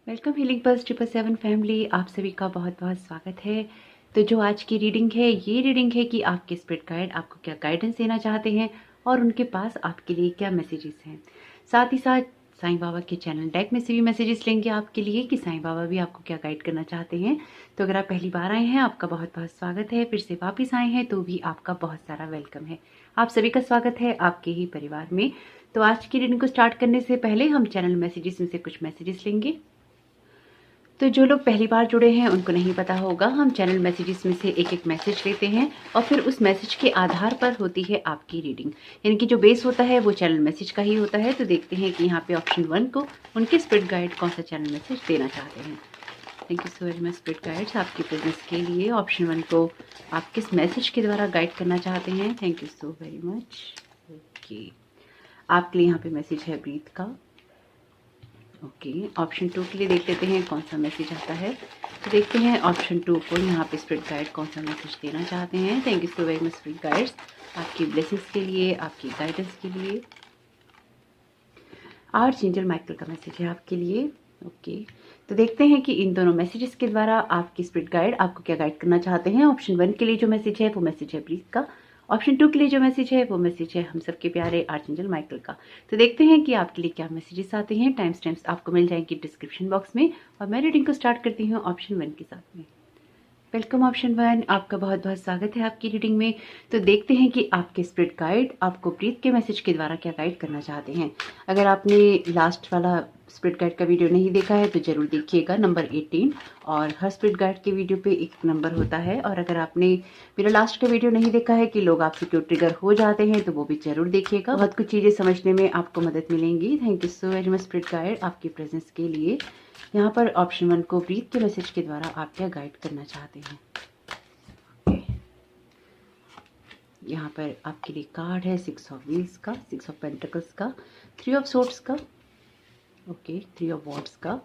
Welcome healing pulse 777 family, आप सभी का बहुत बहुत स्वागत है। तो जो आज की रीडिंग है, ये रीडिंग है कि आपके स्पिरिट गाइड आपको क्या गाइडेंस देना चाहते हैं और उनके पास आपके लिए क्या मैसेजेस हैं। साथ ही साथ साईं बाबा के चैनल डेक में से भी मैसेजेस लेंगे आपके लिए कि साईं बाबा भी आपको क्या गाइड करना चाहते हैं। तो अगर आप पहली बार आए हैं, आपका बहुत बहुत स्वागत है। फिर से वापस आए हैं तो भी आपका बहुत सारा वेलकम है। आप सभी का स्वागत है आपके ही परिवार में। तो आज की रीडिंग को स्टार्ट करने से पहले हम चैनल मैसेजेस में से कुछ मैसेजेस लेंगे। तो जो लोग पहली बार जुड़े हैं उनको नहीं पता होगा, हम चैनल मैसेजेस में से एक एक मैसेज लेते हैं और फिर उस मैसेज के आधार पर होती है आपकी रीडिंग। यानी कि जो बेस होता है वो चैनल मैसेज का ही होता है। तो देखते हैं कि यहाँ पे ऑप्शन 1 को उनके स्पिरिट गाइड कौन सा चैनल मैसेज देना चाहते हैं। Thank you so very much spirit guides आपकी प्रेजेंस के लिए। ऑप्शन 1 को आप किस मैसेज के द्वारा गाइड करना चाहते हैं। Thank you so very much. Okay, आपके लिए यहाँ पे मैसेज है ब्रीथ का। ओके, ऑप्शन 2 के लिए देख लेते हैं कौन सा मैसेज आता है। तो देखते हैं ऑप्शन 2 को यहाँ पे स्पिरिट गाइड कौन सा मैसेज देना चाहते हैं। Thank you so very much spirit guides आपकी ब्लेसिंग्स के लिए, आपकी गाइडेंस के लिए। आर्चएंजल माइकल का मैसेज है आपके लिए। ओके, तो देखते हैं कि इन दोनों मैसेजेस के द्वारा आपकी स्पिरिट गाइड आपको क्या गाइड करना चाहते हैं। ऑप्शन 1 के लिए जो मैसेज है वो मैसेज है ब्रीथ का। ऑप्शन 2 के लिए जो मैसेज है वो मैसेज है हम सबके प्यारे आर्चएंजल माइकल का। तो देखते हैं कि आपके लिए क्या मैसेजेस आते हैं। टाइम स्टैम्प्स आपको मिल जाएंगे डिस्क्रिप्शन बॉक्स में और मैं रीडिंग को स्टार्ट करती हूँ ऑप्शन 1 के साथ में। वेलकम ऑप्शन 1, आपका बहुत बहुत स्वागत है आपकी रीडिंग में। तो देखते हैं कि आपके स्पिरिट गाइड आपको ब्रीथ के मैसेज के द्वारा क्या गाइड करना चाहते हैं। अगर आपने लास्ट वाला स्पिरिट गाइड का वीडियो नहीं देखा है तो जरूर देखिएगा, नंबर 18। और हर स्पिरिट गाइड के वीडियो पे एक नंबर होता है। और अगर आपने मेरा लास्ट का वीडियो नहीं देखा है कि लोग आपसे क्यों ट्रिगर हो जाते हैं, तो वो भी जरूर देखिएगा, बहुत कुछ चीज़ें समझने में आपको मदद मिलेंगी। Thank you so very much spirit guide आपकी प्रेजेंस के लिए। यहाँ पर ऑप्शन 1 को ब्रीथ के मैसेज के द्वारा आप क्या गाइड करना चाहते हैं। यहाँ पर आपके लिए कार्ड है 6 ऑफ व्हील्स का, 6 ऑफ पेंटिकल्स का, 3 ऑफ सोर्ड्स का, ओके, 3 ऑफ वॉन्ड्स का,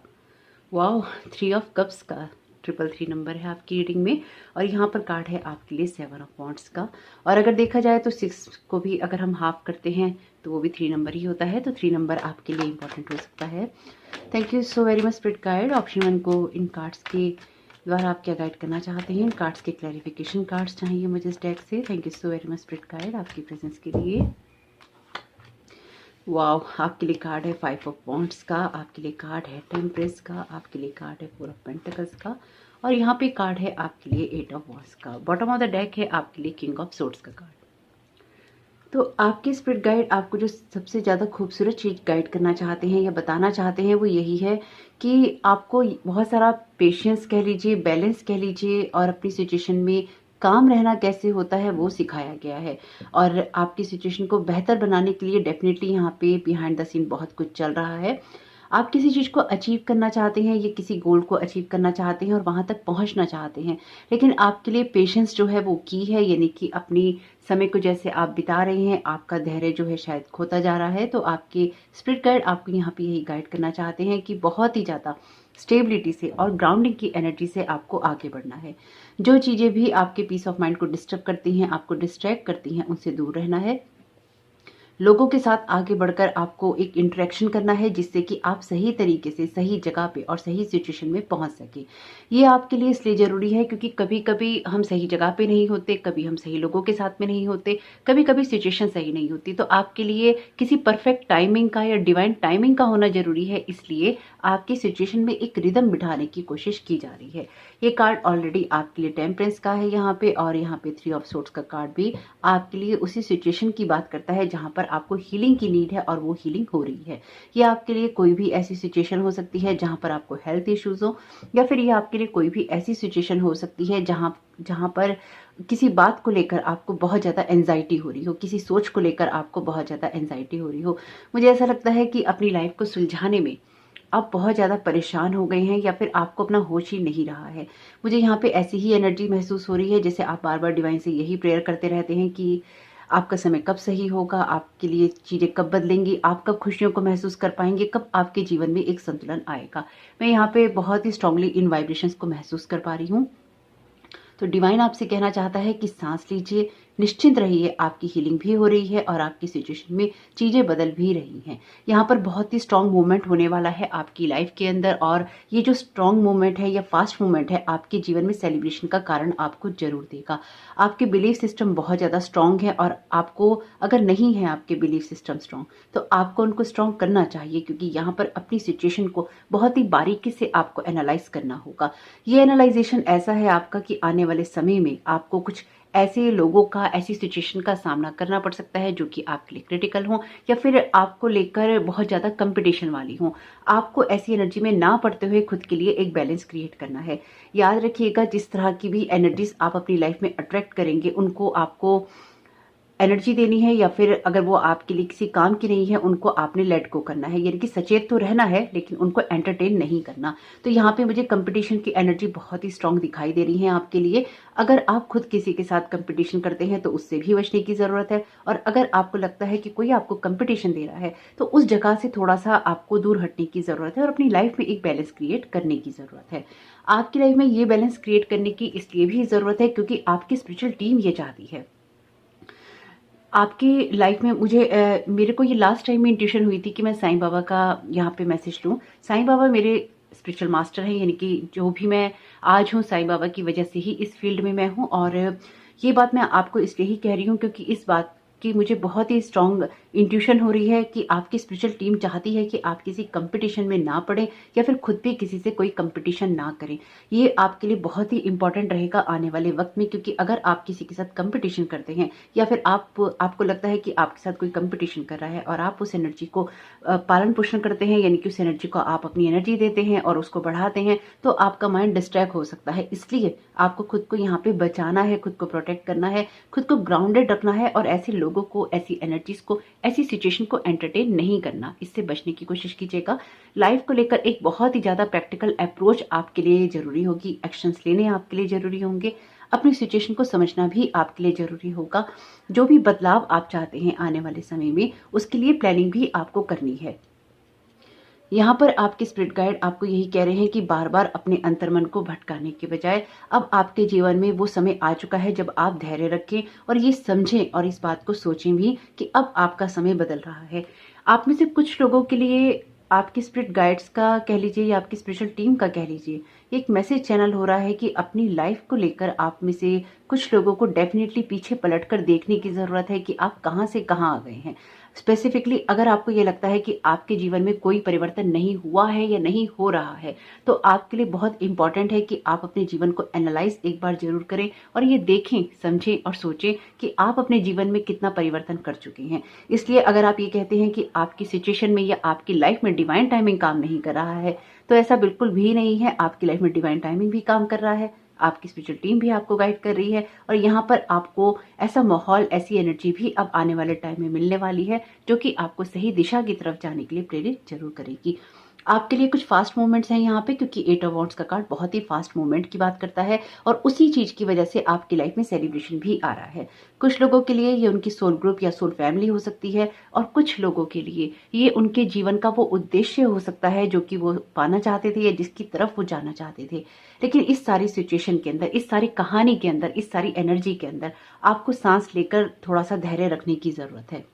वाओ, 3 ऑफ कप्स का। 333 नंबर है आपकी रीडिंग में। और यहाँ पर कार्ड है आपके लिए 7 ऑफ वॉन्ड्स का। और अगर देखा जाए तो 6 को भी अगर हम हाफ करते हैं तो वो भी 3 नंबर ही होता है। तो 3 नंबर आपके लिए इंपॉर्टेंट हो सकता है। Thank you so very much spirit guide. Option 1 को इन कार्ड्स के द्वारा आप क्या गाइड करना चाहते हैं। इन कार्ड्स के क्लैरिफिकेशन कार्ड्स चाहिए मुझे इस डेक से। Thank you so very much spirit guide आपकी प्रेजेंस के लिए। वाओ, आपके लिए कार्ड है 5 ऑफ वॉन्ड्स का, आपके लिए कार्ड है टेम्परेंस का, आपके लिए कार्ड है 4 ऑफ पेंटिकल्स का, और यहाँ पे कार्ड है आपके लिए 8 ऑफ वॉन्ड्स का। बॉटम ऑफ द डेक है आपके लिए किंग ऑफ सोर्ड्स का कार्ड। तो आपके स्पिरिट गाइड आपको जो सबसे ज़्यादा खूबसूरत चीज़ गाइड करना चाहते हैं या बताना चाहते हैं वो यही है कि आपको बहुत सारा पेशेंस कह लीजिए, बैलेंस कह लीजिए, और अपनी सिचुएशन में काम रहना कैसे होता है वो सिखाया गया है। और आपकी सिचुएशन को बेहतर बनाने के लिए डेफिनेटली यहाँ पे बिहाइंड द सीन बहुत कुछ चल रहा है। आप किसी चीज़ को अचीव करना चाहते हैं या किसी गोल को अचीव करना चाहते हैं और वहाँ तक पहुँचना चाहते हैं, लेकिन आपके लिए पेशेंस जो है वो की है। यानी कि अपनी समय को जैसे आप बिता रहे हैं, आपका धैर्य जो है शायद खोता जा रहा है। तो आपके स्पिरिट गाइड आपको यहाँ पे यही गाइड करना चाहते हैं कि बहुत ही ज़्यादा स्टेबिलिटी से और ग्राउंडिंग की एनर्जी से आपको आगे बढ़ना है। जो चीज़ें भी आपके पीस ऑफ माइंड को डिस्टर्ब करती हैं, आपको डिस्ट्रैक्ट करती हैं, उनसे दूर रहना है। लोगों के साथ आगे बढ़कर आपको एक इंटरेक्शन करना है जिससे कि आप सही तरीके से सही जगह पे और सही सिचुएशन में पहुंच सके। ये आपके लिए इसलिए ज़रूरी है क्योंकि कभी कभी हम सही जगह पे नहीं होते, कभी हम सही लोगों के साथ में नहीं होते, कभी कभी सिचुएशन सही नहीं होती। तो आपके लिए किसी परफेक्ट टाइमिंग का या डिवाइन टाइमिंग का होना ज़रूरी है। इसलिए आपकी सिचुएशन में एक रिदम बिठाने की कोशिश की जा रही है। ये कार्ड ऑलरेडी आपके लिए टेम्परेंस का है यहाँ पे, और यहाँ पे 3 ऑफ सोर्ड्स का कार्ड भी आपके लिए उसी सिचुएशन की बात करता है जहाँ पर आपको हीलिंग की नीड है और वो हीलिंग हो रही है। ये आपके लिए कोई भी ऐसी सिचुएशन हो सकती है जहाँ पर आपको हेल्थ इश्यूज हो, या फिर ये आपके लिए कोई भी ऐसी सिचुएशन हो सकती है जहाँ पर किसी बात को लेकर आपको बहुत ज़्यादा एंजाइटी हो रही हो, किसी सोच को लेकर आपको बहुत ज़्यादा एंजाइटी हो रही हो। मुझे ऐसा लगता है कि अपनी लाइफ को सुलझाने में आप बहुत ज़्यादा परेशान हो गए हैं या फिर आपको अपना होश ही नहीं रहा है। मुझे यहाँ पे ऐसी ही एनर्जी महसूस हो रही है जैसे आप बार बार डिवाइन से यही प्रेयर करते रहते हैं कि आपका समय कब सही होगा, आपके लिए चीज़ें कब बदलेंगी, आप कब खुशियों को महसूस कर पाएंगे, कब आपके जीवन में एक संतुलन आएगा। मैं यहाँ पे बहुत ही स्ट्रांगली इन वाइब्रेशंस को महसूस कर पा रही हूँ। तो डिवाइन आपसे कहना चाहता है कि सांस लीजिए, निश्चिंत रहिए, आपकी हीलिंग भी हो रही है और आपकी सिचुएशन में चीज़ें बदल भी रही हैं। यहाँ पर बहुत ही स्ट्रॉन्ग मूवमेंट होने वाला है आपकी लाइफ के अंदर, और ये जो स्ट्रॉन्ग मूवमेंट है या फास्ट मूवमेंट है आपके जीवन में सेलिब्रेशन का कारण आपको जरूर देगा। आपके बिलीफ सिस्टम बहुत ज़्यादा स्ट्रॉन्ग है, और आपको अगर नहीं है आपके बिलीफ सिस्टम स्ट्रॉन्ग तो आपको उनको स्ट्रॉन्ग करना चाहिए, क्योंकि यहाँ पर अपनी सिचुएशन को बहुत ही बारीकी से आपको एनालाइज करना होगा। ये एनालाइजेशन ऐसा है आपका कि आने वाले समय में आपको कुछ ऐसे लोगों का, ऐसी सिचुएशन का सामना करना पड़ सकता है जो कि आपके लिए क्रिटिकल हो, या फिर आपको लेकर बहुत ज़्यादा कंपटीशन वाली हो। आपको ऐसी एनर्जी में ना पड़ते हुए खुद के लिए एक बैलेंस क्रिएट करना है। याद रखिएगा, जिस तरह की भी एनर्जीज आप अपनी लाइफ में अट्रैक्ट करेंगे उनको आपको एनर्जी देनी है, या फिर अगर वो आपके लिए किसी काम की नहीं है उनको आपने लेट गो करना है। यानी कि सचेत तो रहना है लेकिन उनको एंटरटेन नहीं करना। तो यहाँ पे मुझे कंपटीशन की एनर्जी बहुत ही स्ट्रांग दिखाई दे रही है आपके लिए। अगर आप खुद किसी के साथ कंपटीशन करते हैं तो उससे भी बचने की ज़रूरत है, और अगर आपको लगता है कि कोई आपको कंपटीशन दे रहा है तो उस जगह से थोड़ा सा आपको दूर हटने की ज़रूरत है और अपनी लाइफ में एक बैलेंस क्रिएट करने की ज़रूरत है। आपकी लाइफ में ये बैलेंस क्रिएट करने की इसलिए भी ज़रूरत है क्योंकि आपकी स्पिरिचुअल टीम ये चाहती है। आपकी लाइफ में मेरे को ये लास्ट टाइम में इंट्यूशन हुई थी कि मैं साईं बाबा का यहाँ पे मैसेज लूँ। साईं बाबा मेरे स्पिरिचुअल मास्टर हैं, यानी कि जो भी मैं आज हूँ साईं बाबा की वजह से ही इस फील्ड में मैं हूँ। और ये बात मैं आपको इसलिए ही कह रही हूँ क्योंकि इस बात की मुझे बहुत ही स्ट्रांग इंट्यूशन हो रही है कि आपकी स्पिरिचुअल टीम चाहती है कि आप किसी कंपटीशन में ना पड़े, या फिर खुद भी किसी से कोई कंपटीशन ना करें। ये आपके लिए बहुत ही इंपॉर्टेंट रहेगा आने वाले वक्त में, क्योंकि अगर आप किसी के साथ कंपटीशन करते हैं या फिर आपको लगता है कि आपके साथ कोई कंपटीशन कर रहा है और आप उस एनर्जी को पालन पोषण करते हैं, यानी कि उस एनर्जी को आप अपनी एनर्जी देते हैं और उसको बढ़ाते हैं, तो आपका माइंड डिस्ट्रैक्ट हो सकता है। इसलिए आपको खुद को यहाँ पे बचाना है, खुद को प्रोटेक्ट करना है, खुद को ग्राउंडेड रखना है, और ऐसे लोगों को, ऐसी एनर्जीज को, ऐसी सिचुएशन को एंटरटेन नहीं करना। इससे बचने की कोशिश कीजिएगा। लाइफ को लेकर एक बहुत ही ज्यादा प्रैक्टिकल अप्रोच आपके लिए जरूरी होगी, एक्शंस लेने आपके लिए जरूरी होंगे, अपनी सिचुएशन को समझना भी आपके लिए जरूरी होगा। जो भी बदलाव आप चाहते हैं आने वाले समय में, उसके लिए प्लानिंग भी आपको करनी है। यहाँ पर आपके स्पिरिट गाइड आपको यही कह रहे हैं कि बार बार अपने अंतर्मन को भटकाने के बजाय अब आपके जीवन में वो समय आ चुका है जब आप धैर्य रखें और ये समझें और इस बात को सोचें भी कि अब आपका समय बदल रहा है। आप में से कुछ लोगों के लिए, आपके स्पिरिट गाइड्स का कह लीजिए या आपकी स्पिरिचुअल टीम का कह लीजिए, एक मैसेज चैनल हो रहा है कि अपनी लाइफ को लेकर आप में से कुछ लोगों को डेफिनेटली पीछे पलटकर देखने की ज़रूरत है कि आप कहाँ से कहाँ आ गए हैं। स्पेसिफिकली अगर आपको ये लगता है कि आपके जीवन में कोई परिवर्तन नहीं हुआ है या नहीं हो रहा है, तो आपके लिए बहुत इंपॉर्टेंट है कि आप अपने जीवन को एनालाइज एक बार जरूर करें और ये देखें, समझें और सोचें कि आप अपने जीवन में कितना परिवर्तन कर चुके हैं। इसलिए अगर आप ये कहते हैं कि आपकी सिचुएशन में या आपकी लाइफ में डिवाइन टाइमिंग काम नहीं कर रहा है, तो ऐसा बिल्कुल भी नहीं है। आपकी लाइफ में डिवाइन टाइमिंग भी काम कर रहा है, आपकी स्पिरिचुअल टीम भी आपको गाइड कर रही है, और यहाँ पर आपको ऐसा माहौल, ऐसी एनर्जी भी अब आने वाले टाइम में मिलने वाली है जो कि आपको सही दिशा की तरफ जाने के लिए प्रेरित जरूर करेगी। आपके लिए कुछ फास्ट मूवमेंट्स हैं यहाँ पे, क्योंकि 8 ऑफ वांड्स का कार्ड बहुत ही फास्ट मूवमेंट की बात करता है और उसी चीज की वजह से आपकी लाइफ में सेलिब्रेशन भी आ रहा है। कुछ लोगों के लिए ये उनकी सोल ग्रुप या सोल फैमिली हो सकती है, और कुछ लोगों के लिए ये उनके जीवन का वो उद्देश्य हो सकता है जो कि वो पाना चाहते थे या जिसकी तरफ वो जाना चाहते थे। लेकिन इस सारी सिचुएशन के अंदर, इस सारी कहानी के अंदर, इस सारी एनर्जी के अंदर आपको सांस लेकर थोड़ा सा धैर्य रखने की जरूरत है।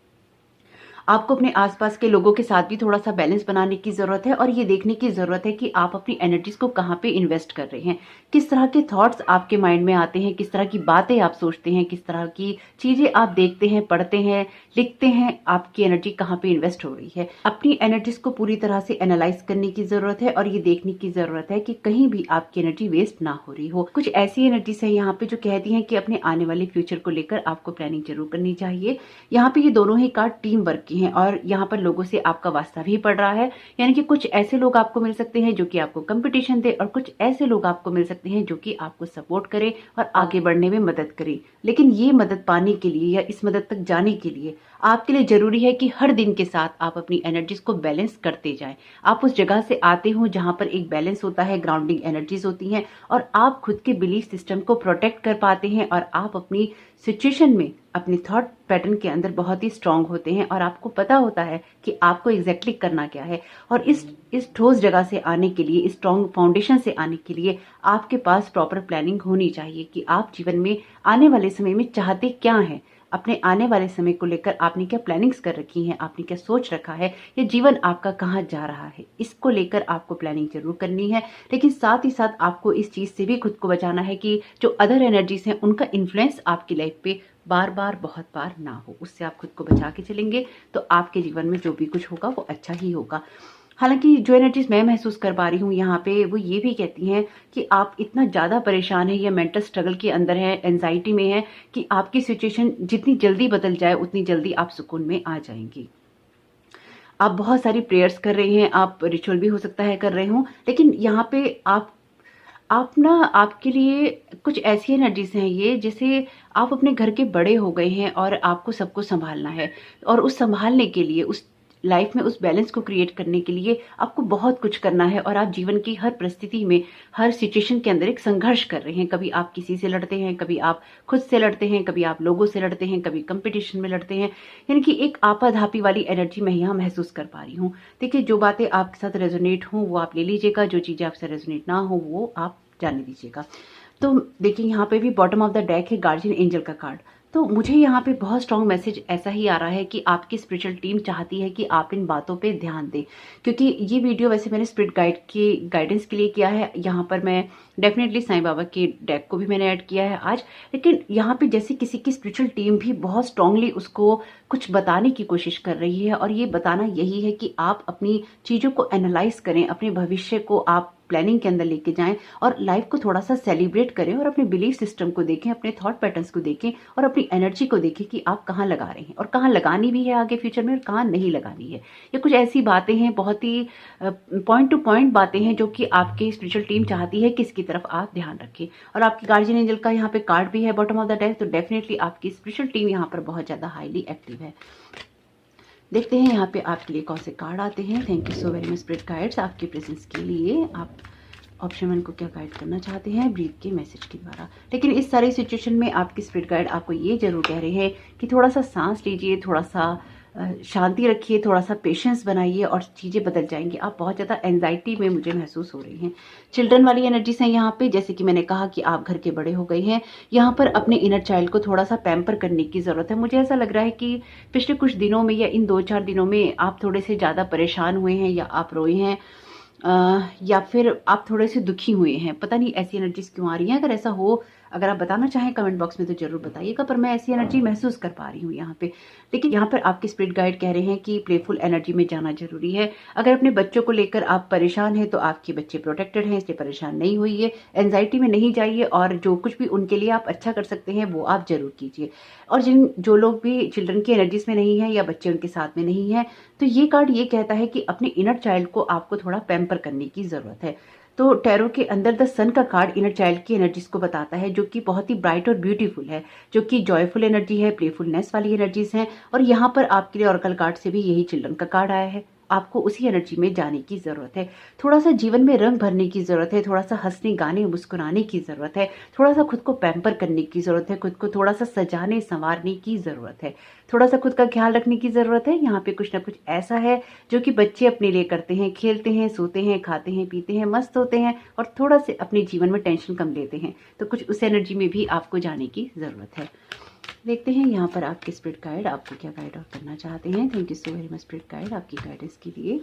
आपको अपने आसपास के लोगों के साथ भी थोड़ा सा बैलेंस बनाने की जरूरत है, और ये देखने की जरूरत है कि आप अपनी एनर्जीज को कहाँ पे इन्वेस्ट कर रहे हैं, किस तरह के थॉट्स आपके माइंड में आते हैं, किस तरह की बातें आप सोचते हैं, किस तरह की चीजें आप देखते हैं, पढ़ते हैं, लिखते हैं, आपकी एनर्जी कहाँ पे इन्वेस्ट हो रही है। अपनी एनर्जीज को पूरी तरह से एनालाइज करने की जरूरत है, और ये देखने की जरूरत है कि कहीं भी आपकी एनर्जी वेस्ट ना हो रही हो। कुछ ऐसी एनर्जीज है यहाँ पे जो कहती हैं कि अपने आने वाले फ्यूचर को लेकर आपको प्लानिंग जरूर करनी चाहिए। यहाँ पे ये दोनों ही कार्ड टीम वर्क की हैं, और यहाँ पर लोगों से आपका वास्ता भी पड़ रहा है। यानी कि कुछ ऐसे लोग आपको मिल सकते हैं जो कि आपको कंपटीशन दे, और कुछ ऐसे लोग आपको मिल सकते हैं जो कि आपको सपोर्ट करे और आगे बढ़ने में मदद करे। लेकिन ये मदद पाने के लिए या इस मदद तक जाने के लिए आपके लिए ज़रूरी है कि हर दिन के साथ आप अपनी एनर्जीज़ को बैलेंस करते जाएँ। आप उस जगह से आते हो जहाँ पर एक बैलेंस होता है, ग्राउंडिंग एनर्जीज़ होती हैं और आप खुद के बिलीफ सिस्टम को प्रोटेक्ट कर पाते हैं और आप अपनी सिचुएशन में, अपने थॉट पैटर्न के अंदर बहुत ही स्ट्रांग होते हैं और आपको पता होता है कि आपको एग्जैक्टली करना क्या है। और इस ठोस जगह से आने के लिए, इस स्ट्रांग फाउंडेशन से आने के लिए आपके पास प्रॉपर प्लानिंग होनी चाहिए कि आप जीवन में आने वाले समय में चाहते क्या हैं। अपने आने वाले समय को लेकर आपने क्या प्लानिंग्स कर रखी हैं, आपने क्या सोच रखा है, ये जीवन आपका कहाँ जा रहा है, इसको लेकर आपको प्लानिंग जरूर करनी है। लेकिन साथ ही साथ आपको इस चीज़ से भी खुद को बचाना है कि जो अदर एनर्जीज हैं उनका इन्फ्लुएंस आपकी लाइफ पे बार बार बहुत बार ना हो। उससे आप खुद को बचा के चलेंगे तो आपके जीवन में जो भी कुछ होगा वो अच्छा ही होगा। हालांकि जो एनर्जीज मैं महसूस कर पा रही हूँ यहाँ पे, वो ये भी कहती हैं कि आप इतना ज़्यादा परेशान है या मेंटल स्ट्रगल के अंदर है, एंजाइटी में है कि आपकी सिचुएशन जितनी जल्दी बदल जाए उतनी जल्दी आप सुकून में आ जाएंगी। आप बहुत सारी प्रेयर्स कर रहे हैं, आप रिचुअल भी हो सकता है कर रहे हो, लेकिन यहाँ पे आप ना, आपके लिए कुछ ऐसी एनर्जीज हैं ये, जैसे आप अपने घर के बड़े हो गए हैं और आपको सबको संभालना है और उस संभालने के लिए, उस लाइफ में उस बैलेंस को क्रिएट करने के लिए आपको बहुत कुछ करना है और आप जीवन की हर परिस्थिति में, हर सिचुएशन के अंदर एक संघर्ष कर रहे हैं। कभी आप किसी से लड़ते हैं, कभी आप खुद से लड़ते हैं, कभी आप लोगों से लड़ते हैं, कभी कंपटीशन में लड़ते हैं। यानी कि एक आपाधापी वाली एनर्जी मैं यहाँ महसूस कर पा रही हूँ। देखिए, जो बातें आपके साथ रेजोनेट हों वो आप ले लीजिएगा, जो चीज़ें आपसे रेजोनेट ना हो वो आप जाने दीजिएगा। तो देखिए, यहाँ पे भी बॉटम ऑफ द डेक है गार्जियन एंजल का कार्ड। तो मुझे यहाँ पे बहुत स्ट्रॉन्ग मैसेज ऐसा ही आ रहा है कि आपकी स्पिरिचुअल टीम चाहती है कि आप इन बातों पे ध्यान दें, क्योंकि ये वीडियो वैसे मैंने स्पिरिट गाइड की गाइडेंस के लिए किया है। यहाँ पर मैं डेफिनेटली साईं बाबा के डेक को भी मैंने ऐड किया है आज, लेकिन यहाँ पे जैसे किसी की स्पिरिचुअल टीम भी बहुत स्ट्रांगली उसको कुछ बताने की कोशिश कर रही है और ये बताना यही है कि आप अपनी चीज़ों को एनालाइज करें, अपने भविष्य को आप प्लानिंग के अंदर लेके जाएं और लाइफ को थोड़ा सा सेलिब्रेट करें और अपने बिलीफ सिस्टम को देखें, अपने थॉट पैटर्न्स को देखें और अपनी एनर्जी को देखें कि आप कहाँ लगा रहे हैं और कहाँ लगानी भी है आगे फ्यूचर में और कहाँ नहीं लगानी है। ये कुछ ऐसी बातें हैं, बहुत ही पॉइंट टू पॉइंट बातें हैं जो कि आपकी स्पिरिचुअल टीम चाहती है कि इसकी तरफ आप ध्यान रखें। और आपकी गार्जियन एंजल का यहाँ पे कार्ड भी है बॉटम ऑफ द डेक, तो डेफिनेटली आपकी स्पिरिचुअल टीम यहाँ पर बहुत ज़्यादा हाईली एक्टिव है। देखते हैं यहाँ पे आपके लिए कौन से कार्ड आते हैं। Thank you so very much spirit guides आपके प्रेजेंस के लिए। आप ऑप्शन 1 को क्या गाइड करना चाहते हैं ब्रीथ के मैसेज के द्वारा। लेकिन इस सारी सिचुएशन में आपकी स्पिरिट गाइड आपको ये जरूर कह रहे हैं कि थोड़ा सा सांस लीजिए, थोड़ा सा शांति रखिए, थोड़ा सा पेशेंस बनाइए और चीज़ें बदल जाएंगी। आप बहुत ज़्यादा एंजाइटी में मुझे महसूस हो रही हैं। चिल्ड्रन वाली एनर्जीज हैं यहाँ पे, जैसे कि मैंने कहा कि आप घर के बड़े हो गए हैं। यहाँ पर अपने इनर चाइल्ड को थोड़ा सा पैम्पर करने की ज़रूरत है। मुझे ऐसा लग रहा है कि पिछले कुछ दिनों में या इन 2-4 दिनों में आप थोड़े से ज़्यादा परेशान हुए हैं या आप रोए हैं, या फिर आप थोड़े से दुखी हुए हैं। पता नहीं ऐसी एनर्जीज क्यों आ रही हैं। अगर ऐसा हो, अगर आप बताना चाहें कमेंट बॉक्स में तो जरूर बताइएगा, पर मैं ऐसी एनर्जी महसूस कर पा रही हूँ यहाँ पे। लेकिन यहाँ पर आपके स्पिरिट गाइड कह रहे हैं कि प्लेफुल एनर्जी में जाना जरूरी है। अगर अपने बच्चों को लेकर आप परेशान हैं तो आपके बच्चे प्रोटेक्टेड हैं, इसलिए परेशान नहीं होइए, एंजाइटी में नहीं जाइए और जो कुछ भी उनके लिए आप अच्छा कर सकते हैं वो आप जरूर कीजिए। और जो लोग भी चिल्ड्रन की एनर्जीज में नहीं है या बच्चे उनके साथ में नहीं है, तो ये कार्ड ये कहता है कि अपने इनर चाइल्ड को आपको थोड़ा पैम्पर करने की जरूरत है। तो टैरो के अंदर द सन का कार्ड इनर चाइल्ड की एनर्जीज को बताता है, जो कि बहुत ही ब्राइट और ब्यूटीफुल है, जो कि जॉयफुल एनर्जी है, प्लेफुलनेस वाली एनर्जीज हैं। और यहाँ पर आपके लिए ऑरेकल कार्ड से भी यही चिल्ड्रन का कार्ड आया है। आपको उसी एनर्जी में जाने की ज़रूरत है। थोड़ा सा जीवन में रंग भरने की ज़रूरत है, थोड़ा सा हंसने गाने मुस्कुराने की ज़रूरत है, थोड़ा सा खुद को पैम्पर करने की ज़रूरत है, खुद को थोड़ा सा सजाने संवारने की ज़रूरत है, थोड़ा सा खुद का ख्याल रखने की ज़रूरत है। यहाँ पे कुछ ना कुछ ऐसा है जो कि बच्चे अपने लिए करते हैं, खेलते हैं, सोते हैं, खाते हैं, पीते हैं, मस्त होते हैं और थोड़ा से अपने जीवन में टेंशन कम लेते हैं। तो कुछ उस एनर्जी में भी आपको जाने की ज़रूरत है। देखते हैं यहाँ पर आपके स्पिरिट गाइड आपको क्या गाइड आउट करना चाहते हैं। Thank you so very much spirit guide आपकी गाइडेंस के लिए।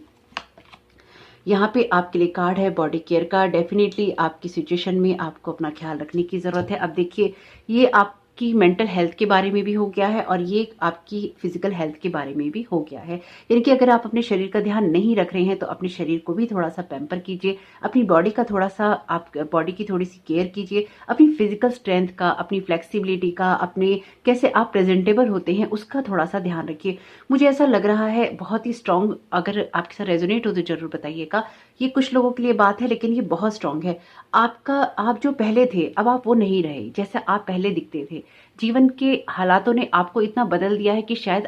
यहाँ पे आपके लिए कार्ड है बॉडी केयर का। डेफिनेटली आपकी सिचुएशन में आपको अपना ख्याल रखने की ज़रूरत है। अब देखिए, ये आपकी मेंटल हेल्थ के बारे में भी हो गया है और ये आपकी फिजिकल हेल्थ के बारे में भी हो गया है। यानी कि अगर आप अपने शरीर का ध्यान नहीं रख रहे हैं तो अपने शरीर को भी थोड़ा सा पैम्पर कीजिए, अपनी बॉडी का थोड़ा सा, आप बॉडी की थोड़ी सी केयर कीजिए, अपनी फिजिकल स्ट्रेंथ का, अपनी फ्लेक्सिबिलिटी का, अपने कैसे आप प्रेजेंटेबल होते हैं उसका थोड़ा सा ध्यान रखिए। मुझे ऐसा लग रहा है बहुत ही स्ट्रांग, अगर आपके साथ रेजोनेट हो तो जरूर बताइएगा। ये कुछ लोगों के लिए बात है लेकिन ये बहुत स्ट्रांग है। आप जो पहले थे अब आप वो नहीं रहे, जैसे आप पहले दिखते थे जीवन के हालातों ने आपको इतना बदल दिया है कि शायद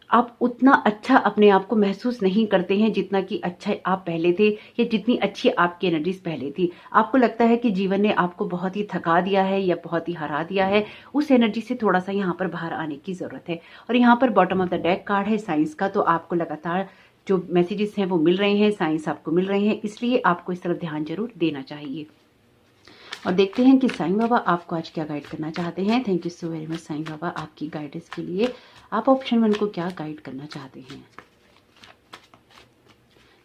आप उतना अच्छा अपने आप को महसूस नहीं करते हैं जितना कि अच्छा आप पहले थे, या जितनी अच्छी आपकी एनर्जीज पहले थी। आपको लगता है कि जीवन ने आपको बहुत ही थका दिया है या बहुत ही हरा दिया है। उस एनर्जी से थोड़ा सा यहाँ पर बाहर आने की जरूरत है। और यहाँ पर bottom of the deck card है साइंस का, तो आपको लगातार जो मैसेजेस हैं वो मिल रहे हैं, साइंस आपको मिल रहे हैं, इसलिए आपको इस तरफ ध्यान जरूर देना चाहिए। और देखते हैं कि साईं बाबा आपको आज क्या गाइड करना चाहते हैं। Thank you so very much Sai Baba आपकी गाइडेंस के लिए। आप ऑप्शन 1 को क्या गाइड करना चाहते हैं।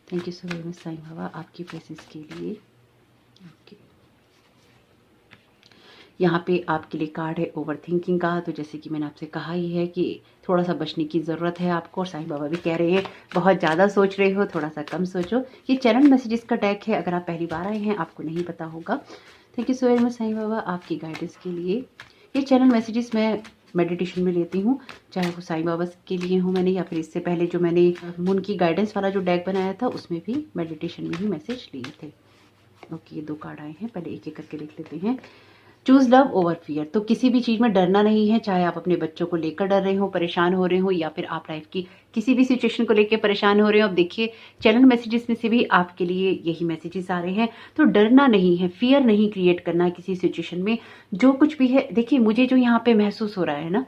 Thank you so very much Sai Baba आपकी प्रेजेंस के लिए। ओके, यहाँ पे आपके लिए कार्ड है ओवर थिंकिंग का। तो जैसे कि मैंने आपसे कहा ही है कि थोड़ा सा बचने की ज़रूरत है आपको, और साईं बाबा भी कह रहे हैं बहुत ज़्यादा सोच रहे हो, थोड़ा सा कम सोचो। ये चैनल मैसेजेस का डेक है, अगर आप पहली बार आए हैं आपको नहीं पता होगा। Thank you so very much Sai Baba आपकी गाइडेंस के लिए। ये चैनल मैसेजेस मैं मेडिटेशन में लेती हूँ, चाहे वो साईं बाबा के लिए हो मैंने, या फिर इससे पहले जो मैंने मून की गाइडेंस वाला जो डेक बनाया था उसमें भी मेडिटेशन में ही मैसेज लिए थे। ओके, ये 2 कार्ड आए हैं, पहले एक एक करके देख लेते हैं। Choose love over fear. तो किसी भी चीज में डरना नहीं है, चाहे आप अपने बच्चों को लेकर डर रहे हो, परेशान हो रहे हो, या फिर आप लाइफ की किसी भी सिचुएशन को लेकर परेशान हो रहे हो। अब देखिए चैनल मैसेजेस में से भी आपके लिए यही मैसेजेस आ रहे हैं। तो डरना नहीं है, फियर नहीं क्रिएट करना है किसी सिचुएशन में। जो कुछ भी है, देखिए मुझे जो यहाँ पे महसूस हो रहा है ना,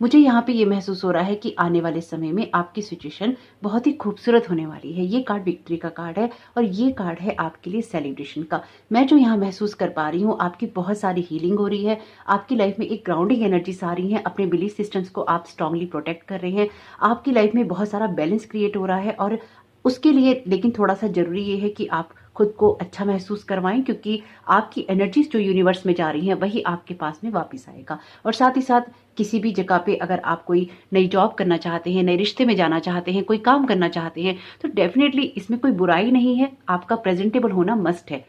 मुझे यहाँ पे ये महसूस हो रहा है कि आने वाले समय में आपकी सिचुएशन बहुत ही खूबसूरत होने वाली है। ये कार्ड विक्ट्री का कार्ड है, और ये कार्ड है आपके लिए सेलिब्रेशन का। मैं जो यहाँ महसूस कर पा रही हूँ, आपकी बहुत सारी हीलिंग हो रही है, आपकी लाइफ में एक ग्राउंडिंग एनर्जीज आ रही है, अपने बिलीफ सिस्टम्स को आप स्ट्रांगली प्रोटेक्ट कर रहे हैं, आपकी लाइफ में बहुत सारा बैलेंस क्रिएट हो रहा है। और उसके लिए लेकिन थोड़ा सा जरूरी ये है कि आप खुद को अच्छा महसूस करवाएं, क्योंकि आपकी एनर्जीज जो यूनिवर्स में जा रही हैं वही आपके पास में वापस आएगा। और साथ ही साथ किसी भी जगह पे अगर आप कोई नई जॉब करना चाहते हैं, नए रिश्ते में जाना चाहते हैं, कोई काम करना चाहते हैं, तो डेफिनेटली इसमें कोई बुराई नहीं है। आपका प्रेजेंटेबल होना मस्ट है।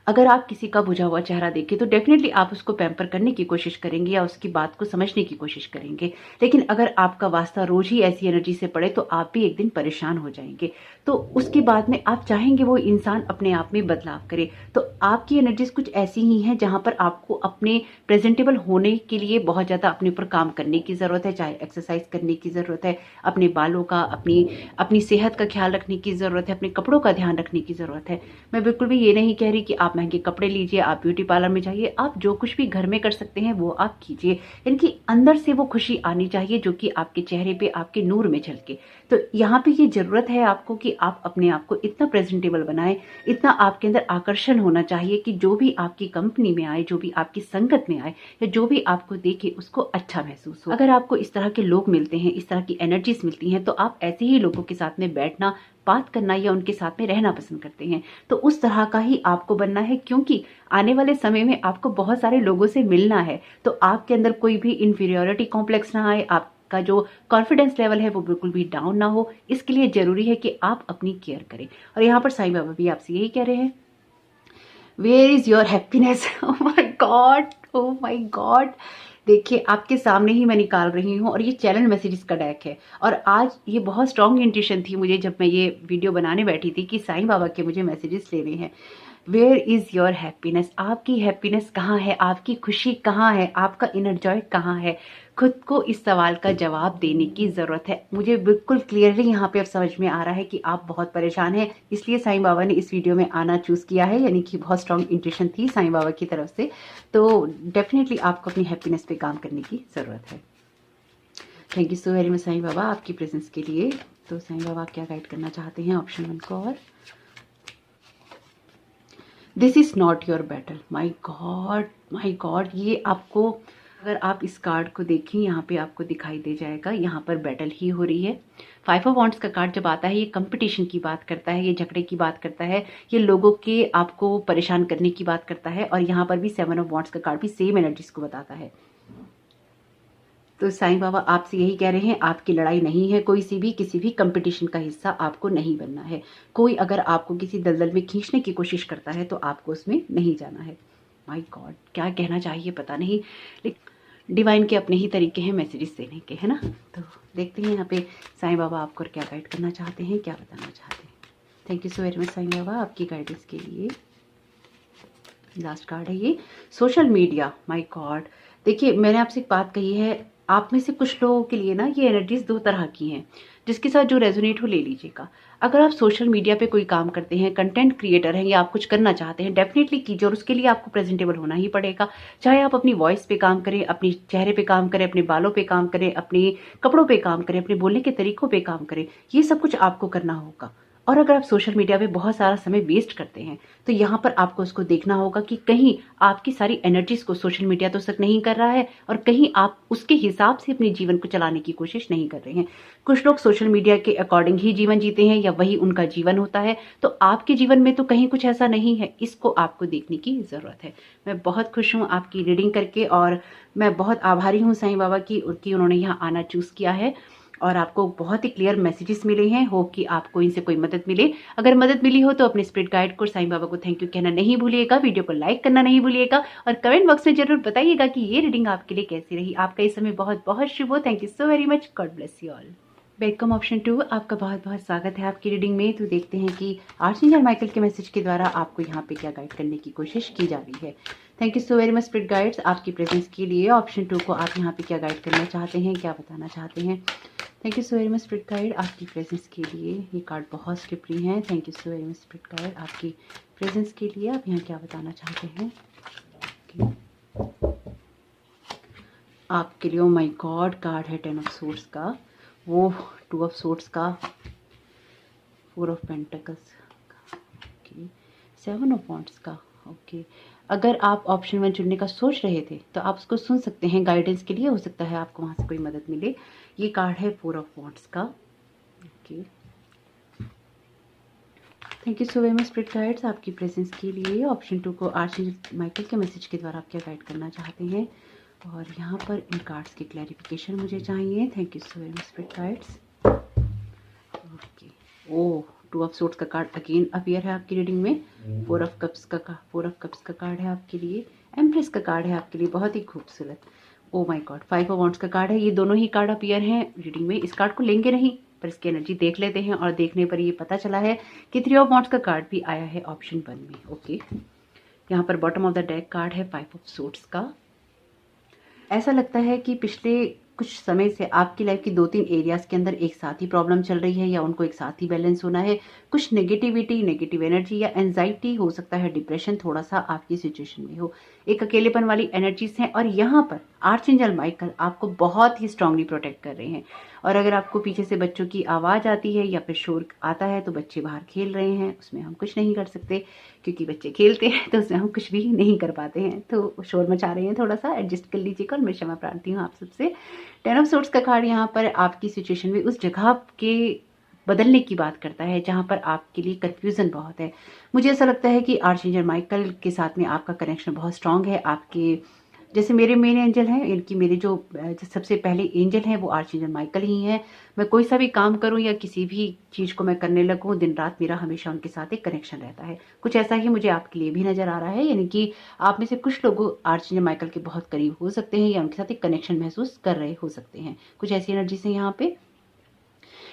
अगर आप किसी का बुझा हुआ चेहरा देखें तो डेफिनेटली आप उसको पैम्पर करने की कोशिश करेंगे या उसकी बात को समझने की कोशिश करेंगे। लेकिन अगर आपका वास्ता रोज ही ऐसी एनर्जी से पड़े तो आप भी एक दिन परेशान हो जाएंगे। तो उसके बाद में आप चाहेंगे वो इंसान अपने आप में बदलाव करे। तो आपकी एनर्जीज कुछ ऐसी ही हैं जहां पर आपको अपने प्रेजेंटेबल होने के लिए बहुत ज्यादा अपने ऊपर काम करने की जरूरत है, चाहे एक्सरसाइज करने की जरूरत है, अपने बालों का, अपनी सेहत का ख्याल रखने की जरूरत है, अपने कपड़ों का ध्यान रखने की जरूरत है। मैं बिल्कुल भी ये नहीं कह रही कि आप महंगे कपड़े लीजिए, आप ब्यूटी पार्लर में जाइए, आप जो कुछ भी घर में कर सकते हैं वो आप कीजिए। इनकी अंदर से वो खुशी आनी चाहिए जो कि आपके चेहरे पे, आपके नूर में झलके। तो यहाँ पे ये जरूरत है आपको कि आप अपने आप को इतना प्रेजेंटेबल बनाएं, इतना आपके अंदर आकर्षण होना चाहिए कि जो भी आपकी कंपनी में आए, जो भी आपकी संगत में आए, या जो भी आपको देखे उसको अच्छा महसूस हो। अगर आपको इस तरह के लोग मिलते हैं, इस तरह की एनर्जीज मिलती हैं, तो आप ऐसे ही लोगों के साथ में बैठना, बात करना या उनके साथ में रहना पसंद करते हैं। तो उस तरह का ही आपको बनना है, क्योंकि आने वाले समय में आपको बहुत सारे लोगों से मिलना है। तो आपके अंदर कोई भी इंफीरियोरिटी कॉम्प्लेक्स ना आए, आपका जो कॉन्फिडेंस लेवल है वो बिल्कुल भी डाउन ना हो। इसके लिए जरूरी है कि आप अपनी केयर करें। और यहाँ पर साईं बाबा भी आपसे यही कह रहे हैं, where is your happiness. Oh my god, oh my god. देखिए आपके सामने ही मैं निकाल रही हूँ, और ये चैनल मैसेजेस का डेक है। और आज ये बहुत स्ट्रांग इंट्यूशन थी मुझे जब मैं ये वीडियो बनाने बैठी थी कि साईं बाबा के मुझे मैसेजेस लेने हैं। Where is your happiness. आपकी हैप्पीनेस कहाँ है, आपकी खुशी कहाँ है, आपका इनर जॉय कहाँ है। खुद को इस सवाल का जवाब देने की जरूरत है। मुझे बिल्कुल क्लियरली यहाँ पे अब समझ में आ रहा है कि आप बहुत परेशान हैं, इसलिए साईं बाबा ने इस वीडियो में आना चूज किया है, यानी कि बहुत स्ट्रांग इंट्यूशन थी साईं बाबा की तरफ से। तो डेफिनेटली आपको अपनी हैप्पीनेस पे काम करने की जरूरत है। Thank you so very much Sai Baba आपकी प्रेजेंस के लिए। तो साईं बाबा क्या गाइड करना चाहते हैं ऑप्शन 1 को। और this is not your battle. My God, my God. ये आपको, अगर आप इस कार्ड को देखें यहाँ पे आपको दिखाई दे जाएगा, यहाँ पर बैटल ही हो रही है। 5 ऑफ वॉन्ड्स का कार्ड जब आता है ये कंपटीशन की बात करता है, ये झगड़े की बात करता है, ये लोगों के आपको परेशान करने की बात करता है। और यहाँ पर भी 7 ऑफ वॉन्ड्स का कार्ड भी सेम एनर्जीज को बताता है। तो साईं बाबा आपसे यही कह रहे हैं, आपकी लड़ाई नहीं है कोई सी भी, किसी भी कंपटीशन का हिस्सा आपको नहीं बनना है। कोई अगर आपको किसी दलदल में खींचने की कोशिश करता है तो आपको उसमें नहीं जाना है। माय गॉड, क्या कहना चाहिए पता नहीं, लेकिन डिवाइन के अपने ही तरीके हैं मैसेजेस देने के, है ना। तो देखते हैं यहाँ पे साईं बाबा आपको क्या गाइड करना चाहते हैं, क्या बताना चाहते हैं। Thank you so very much Sai Baba आपकी गाइडेंस के लिए। लास्ट कार्ड है ये सोशल मीडिया। माय गॉड, देखिए मैंने आपसे एक बात कही है, आप में से कुछ लोगों के लिए ना ये एनर्जीज दो तरह की हैं, जिसके साथ जो रेजोनेट हो ले लीजिएगा। अगर आप सोशल मीडिया पे कोई काम करते हैं, कंटेंट क्रिएटर हैं या आप कुछ करना चाहते हैं, डेफिनेटली कीजिए और उसके लिए आपको प्रेजेंटेबल होना ही पड़ेगा। चाहे आप अपनी वॉइस पे काम करें, अपने चेहरे पे काम करें, अपने बालों पे काम करें, अपने कपड़ों पे काम करें, अपने बोलने के तरीकों पे काम करें, ये सब कुछ आपको करना होगा। और अगर आप सोशल मीडिया पे बहुत सारा समय वेस्ट करते हैं तो यहाँ पर आपको उसको देखना होगा कि कहीं आपकी सारी एनर्जीज को सोशल मीडिया तो सक नहीं कर रहा है और कहीं आप उसके हिसाब से अपने जीवन को चलाने की कोशिश नहीं कर रहे हैं। कुछ लोग सोशल मीडिया के अकॉर्डिंग ही जीवन जीते हैं या वही उनका जीवन होता है, तो आपके जीवन में तो कहीं कुछ ऐसा नहीं है, इसको आपको देखने की जरूरत है। मैं बहुत खुश हूँ आपकी रीडिंग करके और मैं बहुत आभारी हूँ साईं बाबा की उन्होंने यहाँ आना चूज किया है और आपको बहुत ही क्लियर मैसेजेस मिले हैं। होप कि आपको इनसे कोई मदद मिले। अगर मदद मिली हो तो अपने स्पिरिट गाइड को, साईं बाबा को थैंक यू कहना नहीं भूलिएगा, वीडियो को लाइक करना नहीं भूलिएगा और कमेंट बॉक्स में जरूर बताइएगा कि ये रीडिंग आपके लिए कैसी रही। आपका इस समय बहुत बहुत शुभ हो। Thank you so very much. God bless you all. Welcome option 2, आपका बहुत बहुत स्वागत है आपकी रीडिंग में। तो देखते हैं कि आर्चएंजल माइकल के मैसेज के द्वारा आपको यहाँ पे क्या गाइड करने की कोशिश की जा रही है। Thank you so very much spirit guides आपकी प्रेजेंस के लिए। ऑप्शन 2 को आप यहाँ पे क्या गाइड करना चाहते हैं, क्या बताना चाहते हैं। Thank you so very much spirit guide आपकी प्रेजेंस के लिए। ये कार्ड बहुत स्लिपरी हैं। Thank you so very much spirit guide आपकी प्रेजेंस के लिए। आप यहाँ क्या बताना चाहते हैं आपके लिए। ओ माय गॉड, कार्ड है 10 ऑफ सोर्ड्स का, वो 2 ऑफ सोर्ड्स का, 4 of pentacles, okay, 7 of wands का। ओके, अगर आप ऑप्शन 1 चुनने का सोच रहे थे तो आप उसको सुन सकते हैं गाइडेंस के लिए, हो सकता है आपको वहाँ से कोई मदद मिले। ये कार्ड है 4 ऑफ वॉन्ड्स का। Okay, thank you so very much spirit guides आपकी प्रेजेंस के लिए। ऑप्शन 2 को आर्चएंजल माइकल के मैसेज के द्वारा आप क्या गाइड करना चाहते हैं और यहाँ पर इन कार्ड्स की क्लैरिफिकेशन मुझे चाहिए। Thank you so very much spirit guides. Okay, oh, 2 of swords का कार्ड अगेन अपीयर है आपकी रीडिंग में। 4 ऑफ कप्स का कार्ड है आपके लिए। एम्प्रेस का कार्ड है आपके लिए, बहुत ही खूबसूरत। Oh my God, 5 of wands का कार्ड है। ये दोनों ही कार्ड अपीयर हैं रीडिंग में। इस कार्ड को लेंगे नहीं पर इसकी एनर्जी देख लेते हैं और देखने पर ये पता चला है कि 3 ऑफ वॉन्ड्स का कार्ड भी आया है ऑप्शन 1 में। ओके, यहाँ पर bottom of the deck card है 5 ऑफ सोर्ड्स का। ऐसा लगता है कि पिछले कुछ समय से आपकी लाइफ की 2-3 एरियाज के अंदर एक साथ ही प्रॉब्लम चल रही है या उनको एक साथ ही बैलेंस होना है। कुछ नेगेटिविटी, नेगेटिव एनर्जी या एंजाइटी, हो सकता है डिप्रेशन थोड़ा सा आपकी सिचुएशन में हो, एक अकेलेपन वाली एनर्जीज हैं। और यहाँ पर आर्चएंजल माइकल आपको बहुत ही स्ट्रांगली प्रोटेक्ट कर रहे हैं। और अगर आपको पीछे से बच्चों की आवाज़ आती है या फिर शोर आता है तो बच्चे बाहर खेल रहे हैं, उसमें हम कुछ नहीं कर सकते क्योंकि बच्चे खेलते हैं तो उसमें हम कुछ भी नहीं कर पाते हैं। तो शोर मचा रहे हैं, थोड़ा सा एडजस्ट कर लीजिएगा और मैं क्षमा प्रार्थी हूँ आप सबसे। 10 ऑफ सोर्ड्स का कार्ड यहाँ पर आपकी सिचुएशन में उस जगह के बदलने की बात करता है जहाँ पर आपके लिए कंफ्यूजन बहुत है। मुझे ऐसा लगता है कि आर्चएंजल माइकल के साथ में आपका कनेक्शन बहुत स्ट्रांग है। आपके जैसे मेरे मेन एंजल हैं, इनकी मेरे जो सबसे पहले एंजल हैं वो आर्चएंजल माइकल ही हैं। मैं कोई सा भी काम करूं या किसी भी चीज़ को मैं करने लगूं, दिन रात मेरा हमेशा उनके साथ एक कनेक्शन रहता है। कुछ ऐसा ही मुझे आपके लिए भी नजर आ रहा है, यानी कि आप में से कुछ लोग आर्चएंजल माइकल के बहुत करीब हो सकते हैं या उनके साथ एक कनेक्शन महसूस कर रहे हो सकते हैं। कुछ ऐसी एनर्जी से यहाँ पे।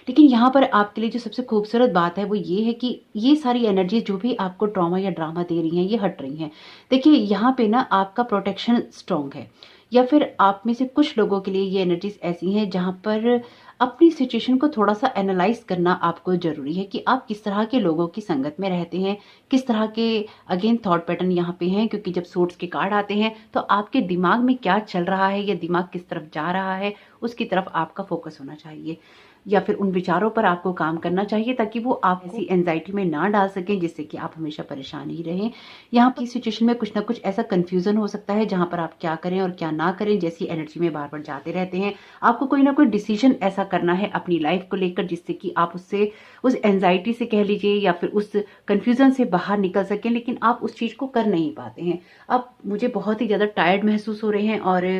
लेकिन यहाँ पर आपके लिए जो सबसे खूबसूरत बात है वो ये है कि ये सारी एनर्जी जो भी आपको ट्रॉमा या ड्रामा दे रही हैं ये हट रही हैं। देखिए यहाँ पे ना आपका प्रोटेक्शन स्ट्रॉन्ग है, या फिर आप में से कुछ लोगों के लिए ये एनर्जीज ऐसी हैं जहाँ पर अपनी सिचुएशन को थोड़ा सा एनालाइज करना आपको जरूरी है कि आप किस तरह के लोगों की संगत में रहते हैं, किस तरह के अगेन थॉट पैटर्न यहाँ पे हैं। क्योंकि जब सोर्ड्स के कार्ड आते हैं तो आपके दिमाग में क्या चल रहा है या दिमाग किस तरफ जा रहा है उसकी तरफ आपका फोकस होना चाहिए, या फिर उन विचारों पर आपको काम करना चाहिए ताकि वो आप ऐसी एंजाइटी में ना डाल सकें जिससे कि आप हमेशा परेशान ही रहें। यहाँ की सिचुएशन में कुछ ना कुछ ऐसा कंफ्यूजन हो सकता है जहां पर आप क्या करें और क्या ना करें जैसी एनर्जी में बार बार जाते रहते हैं। आपको कोई ना कोई डिसीजन ऐसा करना है अपनी लाइफ को लेकर जिससे कि आप उससे, उस एंजाइटी से कह लीजिए या फिर उस कंफ्यूजन से बाहर निकल सकें, लेकिन आप उस चीज को कर नहीं पाते हैं। अब मुझे बहुत ही ज्यादा टायर्ड महसूस हो रहे हैं और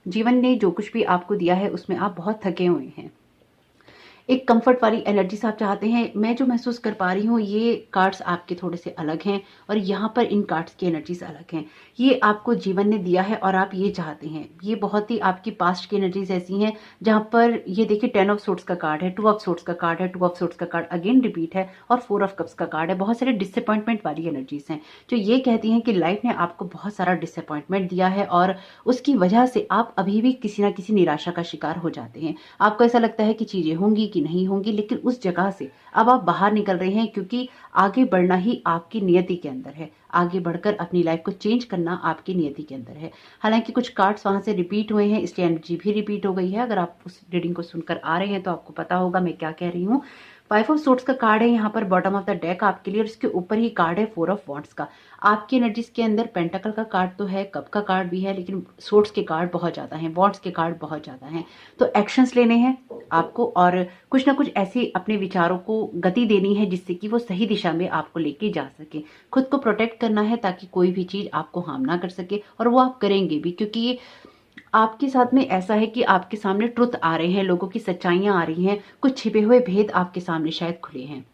जीवन ने जो कुछ भी आपको दिया है उसमें आप बहुत थके हुए हैं। एक कंफर्ट वाली एनर्जी से आप चाहते हैं। मैं जो महसूस कर पा रही हूँ, ये कार्ड्स आपके थोड़े से अलग हैं और यहाँ पर इन कार्ड्स की एनर्जीज अलग हैं। ये आपको जीवन ने दिया है और आप ये चाहते हैं। ये बहुत ही आपकी पास्ट की एनर्जीज ऐसी हैं जहाँ पर ये देखिए 10 ऑफ सोर्ट्स का कार्ड है, 2 ऑफ सोर्ट्स का कार्ड है, 2 ऑफ सोर्ट्स का कार्ड अगेन रिपीट है और 4 ऑफ कप्स का कार्ड है। बहुत सारे डिसअपॉइंटमेंट वाली एनर्जीज हैं जो ये कहती हैं कि लाइफ ने आपको बहुत सारा डिसअपॉइंटमेंट दिया है और उसकी वजह से आप अभी भी किसी ना किसी निराशा का शिकार हो जाते हैं। आपको ऐसा लगता है कि चीजें होंगी कि नहीं होंगी, लेकिन उस जगह से अब आप बाहर निकल रहे हैं क्योंकि आगे बढ़ना ही आपकी नियति के अंदर है। आगे बढ़कर अपनी लाइफ को चेंज करना आपकी नियति के अंदर है। हालांकि कुछ कार्ड्स वहां से रिपीट हुए हैं, इसलिए एनर्जी भी रिपीट हो गई है। अगर आप उस रीडिंग को सुनकर आ रहे हैं तो आपको पता होगा मैं क्या कह रही हूँ। 5 ऑफ सोर्ट्स का कार्ड है यहाँ पर बॉटम ऑफ द डेक आपके लिए और इसके ऊपर ही कार्ड है 4 ऑफ वॉन्ड्स का। आपकी एनर्जीज के अंदर पेंटाकल का कार्ड तो है, कप का कार्ड भी है, लेकिन सोर्ट्स के कार्ड बहुत ज्यादा हैं, वॉन्ड्स के कार्ड बहुत ज्यादा हैं। तो एक्शंस लेने हैं आपको और कुछ ना कुछ ऐसे अपने विचारों को गति देनी है जिससे कि वो सही दिशा में आपको लेके जा सके। खुद को प्रोटेक्ट करना है ताकि कोई भी चीज आपको हार्म ना कर सके, और वो आप करेंगे भी क्योंकि ये आपके साथ में ऐसा है कि आपके सामने ट्रुथ आ रहे हैं, लोगों की सच्चाइयां आ रही हैं, कुछ छिपे हुए भेद आपके सामने शायद खुले हैं।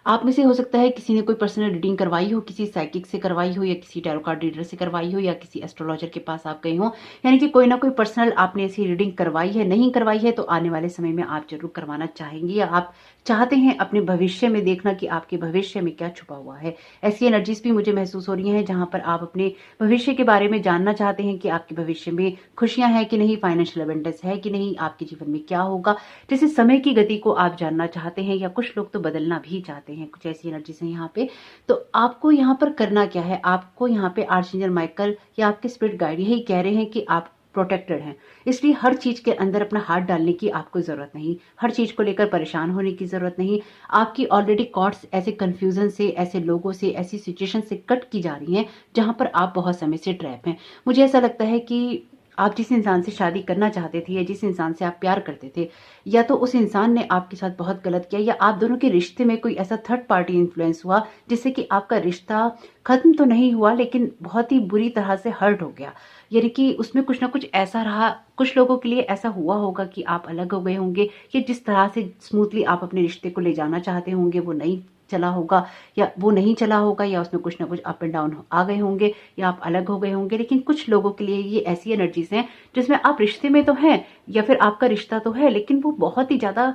आप में से हो सकता है किसी ने कोई पर्सनल रीडिंग करवाई हो, किसी साइकिक से करवाई हो या किसी टैरो कार्ड रीडर से करवाई हो या किसी एस्ट्रोलॉजर के पास आप गए हो, यानी कि कोई ना कोई पर्सनल आपने ऐसी रीडिंग करवाई है। नहीं करवाई है तो आने वाले समय में आप जरूर करवाना चाहेंगे या आप चाहते हैं अपने भविष्य में देखना कि आपके भविष्य में क्या छुपा हुआ है। ऐसी एनर्जीज भी मुझे महसूस हो रही हैं जहां पर आप अपने भविष्य के बारे में जानना चाहते हैं कि आपके भविष्य में खुशियां हैं कि नहीं, फाइनेंशियल अबंडेंस है कि नहीं, आपके जीवन में क्या होगा। जैसे समय की गति को आप जानना चाहते हैं या कुछ लोग तो बदलना भी चाहते हैं। कुछ ऐसी एनर्जीज हैं यहाँ पे। तो आपको यहाँ पर करना क्या है, आपको यहाँ पे आर्चएंजल माइकल या आपके स्पिरिट गाइड यही कह रहे हैं कि आप प्रोटेक्टेड हैं। इसलिए हर चीज के अंदर अपना हाथ डालने की आपको जरूरत नहीं, हर चीज को लेकर परेशान होने की जरूरत नहीं। आपकी ऑलरेडी कॉर्ड्स ऐसे कंफ्यूजन से, ऐसे लोगों से, ऐसी सिचुएशन से कट की जा रही हैं जहां पर आप बहुत समय से ट्रैप हैं। मुझे ऐसा लगता है कि आप जिस इंसान से शादी करना चाहते थे या जिस इंसान से आप प्यार करते थे, या तो उस इंसान ने आपके साथ बहुत गलत किया या आप दोनों के रिश्ते में कोई ऐसा थर्ड पार्टी इन्फ्लुएंस हुआ जिससे कि आपका रिश्ता खत्म तो नहीं हुआ लेकिन बहुत ही बुरी तरह से हर्ट हो गया। यानी कि उसमें कुछ ना कुछ ऐसा रहा। कुछ लोगों के लिए ऐसा हुआ होगा कि आप अलग हो गए होंगे, या जिस तरह से स्मूथली आप अपने रिश्ते को ले जाना चाहते होंगे वो नहीं चला होगा, या वो नहीं चला होगा, या उसमें कुछ ना कुछ अप एंड डाउन आ गए होंगे, या आप अलग हो गए होंगे। लेकिन कुछ लोगों के लिए ये ऐसी एनर्जीज हैं जिसमें आप रिश्ते में तो हैं या फिर आपका रिश्ता तो है, लेकिन वो बहुत ही ज्यादा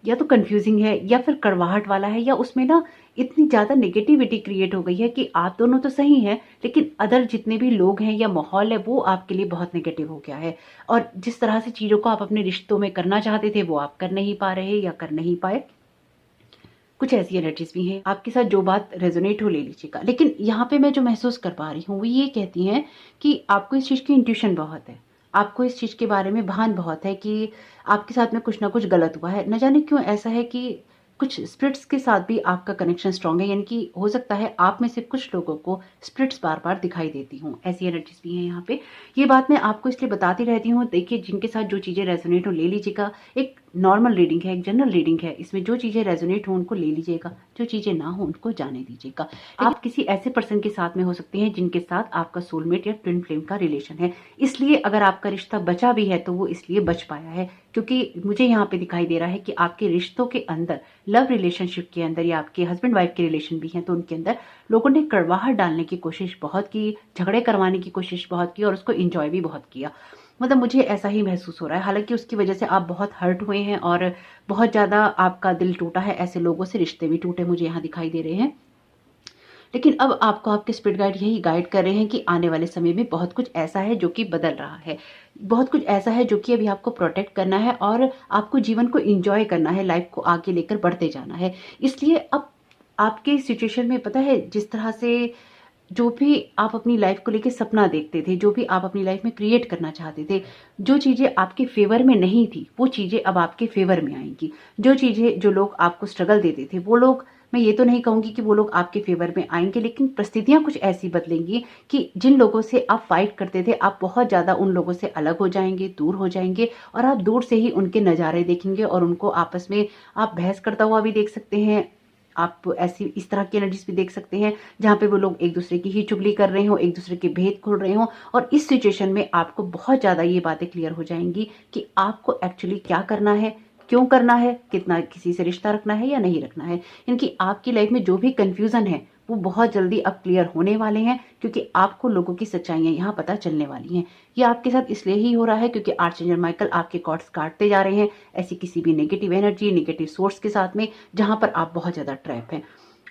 या तो कंफ्यूजिंग है या फिर कड़वाहट वाला है, या उसमें ना इतनी ज्यादा नेगेटिविटी क्रिएट हो गई है कि आप दोनों तो सही हैं लेकिन अदर जितने भी लोग हैं या माहौल है वो आपके लिए बहुत नेगेटिव हो गया है। और जिस तरह से चीजों को आप अपने रिश्तों में करना चाहते थे वो आप कर नहीं पा रहे या कर नहीं पाए। कुछ ऐसी एनर्जीज भी हैं। आपके साथ जो बात रेजोनेट हो ले लीजिएगा। लेकिन यहाँ पे मैं जो महसूस कर पा रही हूँ वो ये कहती हैं कि आपको इस चीज की इंट्यूशन बहुत है, आपको इस चीज के बारे में भान बहुत है कि आपके साथ में कुछ ना कुछ गलत हुआ है। न जाने क्यों ऐसा है कि कुछ स्पिरिट्स के साथ भी आपका कनेक्शन स्ट्रांग है, यानी कि हो सकता है आप में से कुछ लोगों को स्पिरिट्स बार बार दिखाई देती हूँ। ऐसी एनर्जीज भी हैं यहाँ पे। ये बात मैं आपको इसलिए बताती रहती हूँ। देखिए, जिनके साथ जो चीजें रेजोनेट हो ले लीजिएगा। एक नॉर्मल रीडिंग है, एक जनरल रीडिंग है, इसमें जो चीजें रेजोनेट हो उनको ले लीजिएगा, जो चीजें ना हो उनको जाने दीजिएगा। आप किसी ऐसे पर्सन के साथ में हो सकते हैं जिनके साथ आपका सोलमेट या ट्विन फ्लेम का रिलेशन है। इसलिए अगर आपका रिश्ता बचा भी है तो वो इसलिए बच पाया है क्योंकि मुझे यहाँ पे दिखाई दे रहा है कि आपके रिश्तों के अंदर, लव रिलेशनशिप के अंदर, या आपके हस्बैंड वाइफ के रिलेशन भी हैं तो उनके अंदर लोगों ने कड़वाहट डालने की कोशिश बहुत की, झगड़े करवाने की कोशिश बहुत की और उसको एंजॉय भी बहुत किया। मतलब मुझे ऐसा ही महसूस हो रहा है। हालांकि उसकी वजह से आप बहुत हर्ट हुए हैं और बहुत ज्यादा आपका दिल टूटा है। ऐसे लोगों से रिश्ते भी टूटे मुझे यहाँ दिखाई दे रहे हैं। लेकिन अब आपको आपके स्पिरिट गाइड यही गाइड कर रहे हैं कि आने वाले समय में बहुत कुछ ऐसा है जो कि बदल रहा है, बहुत कुछ ऐसा है जो कि अभी आपको प्रोटेक्ट करना है और आपको जीवन को एंजॉय करना है, लाइफ को आगे लेकर बढ़ते जाना है। इसलिए अब आपके सिचुएशन में पता है, जिस तरह से जो भी आप अपनी लाइफ को लेकर सपना देखते थे, जो भी आप अपनी लाइफ में क्रिएट करना चाहते थे, जो चीजें आपके फेवर में नहीं थी वो चीजें अब आपके फेवर में आएंगी। जो चीजें, जो लोग आपको स्ट्रगल देते थे वो लोग, मैं ये तो नहीं कहूंगी कि वो लोग आपके फेवर में आएंगे, लेकिन परिस्थितियां कुछ ऐसी बदलेंगी कि जिन लोगों से आप फाइट करते थे आप बहुत ज्यादा उन लोगों से अलग हो जाएंगे, दूर हो जाएंगे, और आप दूर से ही उनके नजारे देखेंगे और उनको आपस में आप बहस करता हुआ भी देख सकते हैं। आप ऐसी इस तरह की एनर्जीज भी देख सकते हैं जहां पे वो लोग एक दूसरे की ही चुगली कर रहे हो, एक दूसरे के भेद खोल रहे हो, और इस सिचुएशन में आपको बहुत ज्यादा ये बातें क्लियर हो जाएंगी कि आपको एक्चुअली क्या करना है, क्यों करना है, कितना किसी से रिश्ता रखना है या नहीं रखना है। इनकी आपकी लाइफ में जो भी कंफ्यूजन है वो बहुत जल्दी अब क्लियर होने वाले हैं, क्योंकि आपको लोगों की सच्चाइयां यहाँ पता चलने वाली हैं। ये आपके साथ इसलिए ही हो रहा है क्योंकि आर्चएंजल माइकल आपके कॉर्ड्स काटते जा रहे हैं ऐसी किसी भी नेगेटिव एनर्जी, नेगेटिव सोर्स के साथ में जहां पर आप बहुत ज्यादा ट्रैप हैं।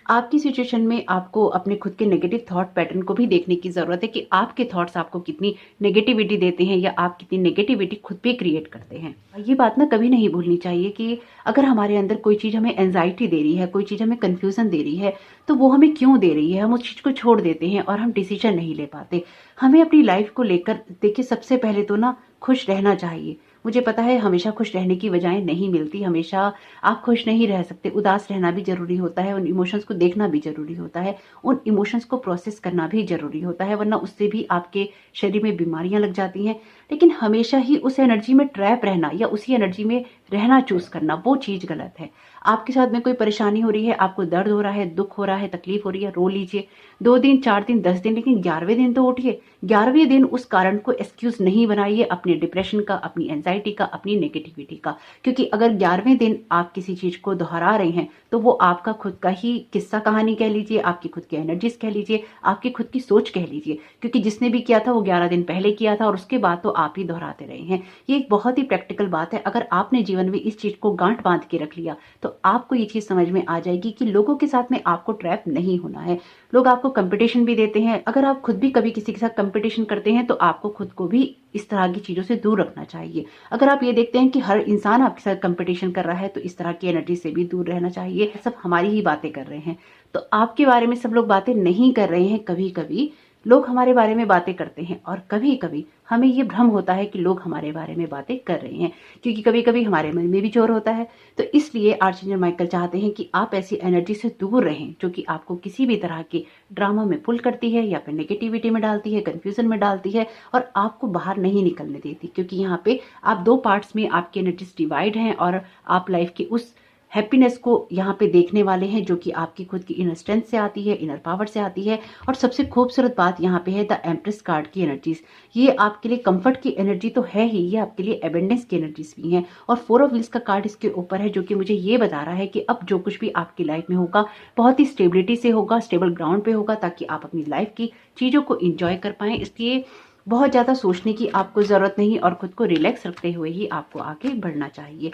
आपकी सिचुएशन में आपको अपने खुद के नेगेटिव थॉट पैटर्न को भी देखने की जरूरत है कि आपके थॉट्स आपको कितनी नेगेटिविटी देते हैं या आप कितनी नेगेटिविटी खुद पे क्रिएट करते हैं। ये बात ना कभी नहीं भूलनी चाहिए कि अगर हमारे अंदर कोई चीज हमें एंजाइटी दे रही है, कोई चीज हमें कंफ्यूजन दे रही है, तो वो हमें क्यों दे रही है। हम उस चीज को छोड़ देते हैं और हम डिसीजन नहीं ले पाते। हमें अपनी लाइफ को लेकर देखिए, सबसे पहले तो ना खुश रहना चाहिए। मुझे पता है हमेशा खुश रहने की वजहें नहीं मिलती, हमेशा आप खुश नहीं रह सकते। उदास रहना भी जरूरी होता है, उन इमोशंस को देखना भी जरूरी होता है, उन इमोशंस को प्रोसेस करना भी जरूरी होता है, वरना उससे भी आपके शरीर में बीमारियां लग जाती हैं। लेकिन हमेशा ही उस एनर्जी में ट्रैप रहना या उसी एनर्जी में रहना चूज करना, वो चीज गलत है। आपके साथ में कोई परेशानी हो रही है, आपको दर्द हो रहा है, दुख हो रहा है, तकलीफ हो रही है, रो लीजिए 2 दिन 4 दिन 10 दिन, लेकिन 11वें दिन तो उठिए। 11वें दिन उस कारण को एक्सक्यूज नहीं बनाइए अपने डिप्रेशन का, अपनी एंजाइटी का, अपनी नेगेटिविटी का। क्योंकि अगर 11वें दिन आप किसी चीज को दोहरा रहे हैं तो वो आपका खुद का ही किस्सा कहानी कह लीजिए, आपकी खुद की एनर्जीज कह लीजिए, आपकी खुद की सोच कह लीजिए। क्योंकि जिसने भी किया था वो 11 दिन पहले किया था और उसके बाद तो आप ही दोहराते रहे हैं। ये एक बहुत ही प्रैक्टिकल बात है। अगर आपने जीवन में इस चीज को गांठ बांध के रख लिया तो आपको ये चीज समझ में आ जाएगी कि लोगों के साथ में आपको ट्रैप नहीं होना है। लोग आपको कंपटीशन भी देते हैं। अगर आप खुद भी कभी किसी के साथ कंपटीशन करते हैं तो आपको खुद को भी इस तरह की चीजों से दूर रखना चाहिए। अगर आप ये देखते हैं कि हर इंसान आपके साथ कंपटीशन कर रहा है तो इस तरह की एनर्जी से भी दूर रहना चाहिए। सब हमारी ही बातें कर रहे हैं, तो आपके बारे में सब लोग बातें नहीं कर रहे हैं। कभी कभी लोग हमारे बारे में बातें करते हैं और कभी कभी हमें ये भ्रम होता है कि लोग हमारे बारे में बातें कर रहे हैं, क्योंकि कभी कभी हमारे मन में भी चोर होता है। तो इसलिए आर्चएंजल माइकल चाहते हैं कि आप ऐसी एनर्जी से दूर रहें जो कि आपको किसी भी तरह के ड्रामा में पुल करती है या फिर नेगेटिविटी में डालती है, कंफ्यूजन में डालती है और आपको बाहर नहीं निकलने देती। क्योंकि यहाँ पे आप 2 पार्ट्स में आपकी एनर्जीज डिवाइड हैं और आप लाइफ की उस हैप्पीनेस को यहाँ पे देखने वाले हैं जो कि आपकी खुद की इनर स्ट्रेंथ से आती है, इनर पावर से आती है। और सबसे खूबसूरत बात यहाँ पे है द एम्प्रेस कार्ड की एनर्जीज। ये आपके लिए कंफर्ट की एनर्जी तो है ही, ये आपके लिए एबेंडेंस की एनर्जीज भी हैं। और 4 ऑफ व्हील्स का कार्ड इसके ऊपर है जो कि मुझे ये बता रहा है कि अब जो कुछ भी आपकी लाइफ में होगा बहुत ही स्टेबिलिटी से होगा, स्टेबल ग्राउंड पे होगा, ताकि आप अपनी लाइफ की चीजों को इंजॉय कर पाएं। इसलिए बहुत ज़्यादा सोचने की आपको ज़रूरत नहीं और खुद को रिलैक्स रखते हुए ही आपको आगे बढ़ना चाहिए।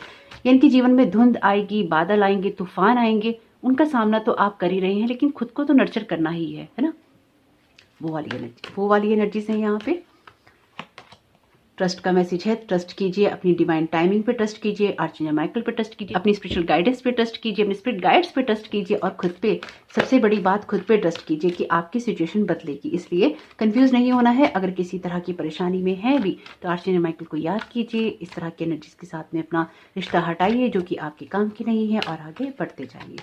यानी कि जीवन में धुंध आएगी, बादल आएंगे, तूफान आएंगे, उनका सामना तो आप कर ही रहे हैं, लेकिन खुद को तो नर्चर करना ही है ना। वो वाली एनर्जी से यहाँ पे ट्रस्ट का मैसेज है। ट्रस्ट कीजिए, अपनी डिवाइन टाइमिंग पे ट्रस्ट कीजिए, आर्चएंजल माइकल पे ट्रस्ट कीजिए, अपनी स्पिरिचुअल गाइडेंस पे ट्रस्ट कीजिए, अपने स्पिरिट गाइड्स पे ट्रस्ट कीजिए और खुद पे, सबसे बड़ी बात, खुद पे ट्रस्ट कीजिए कि आपकी सिचुएशन बदलेगी। इसलिए कंफ्यूज नहीं होना है। अगर किसी तरह की परेशानी में है भी तो आर्चएंजल माइकल को याद कीजिए, इस तरह की एनर्जीज के साथ में अपना रिश्ता हटाइए जो कि आपके काम की नहीं है और आगे बढ़ते जाइए।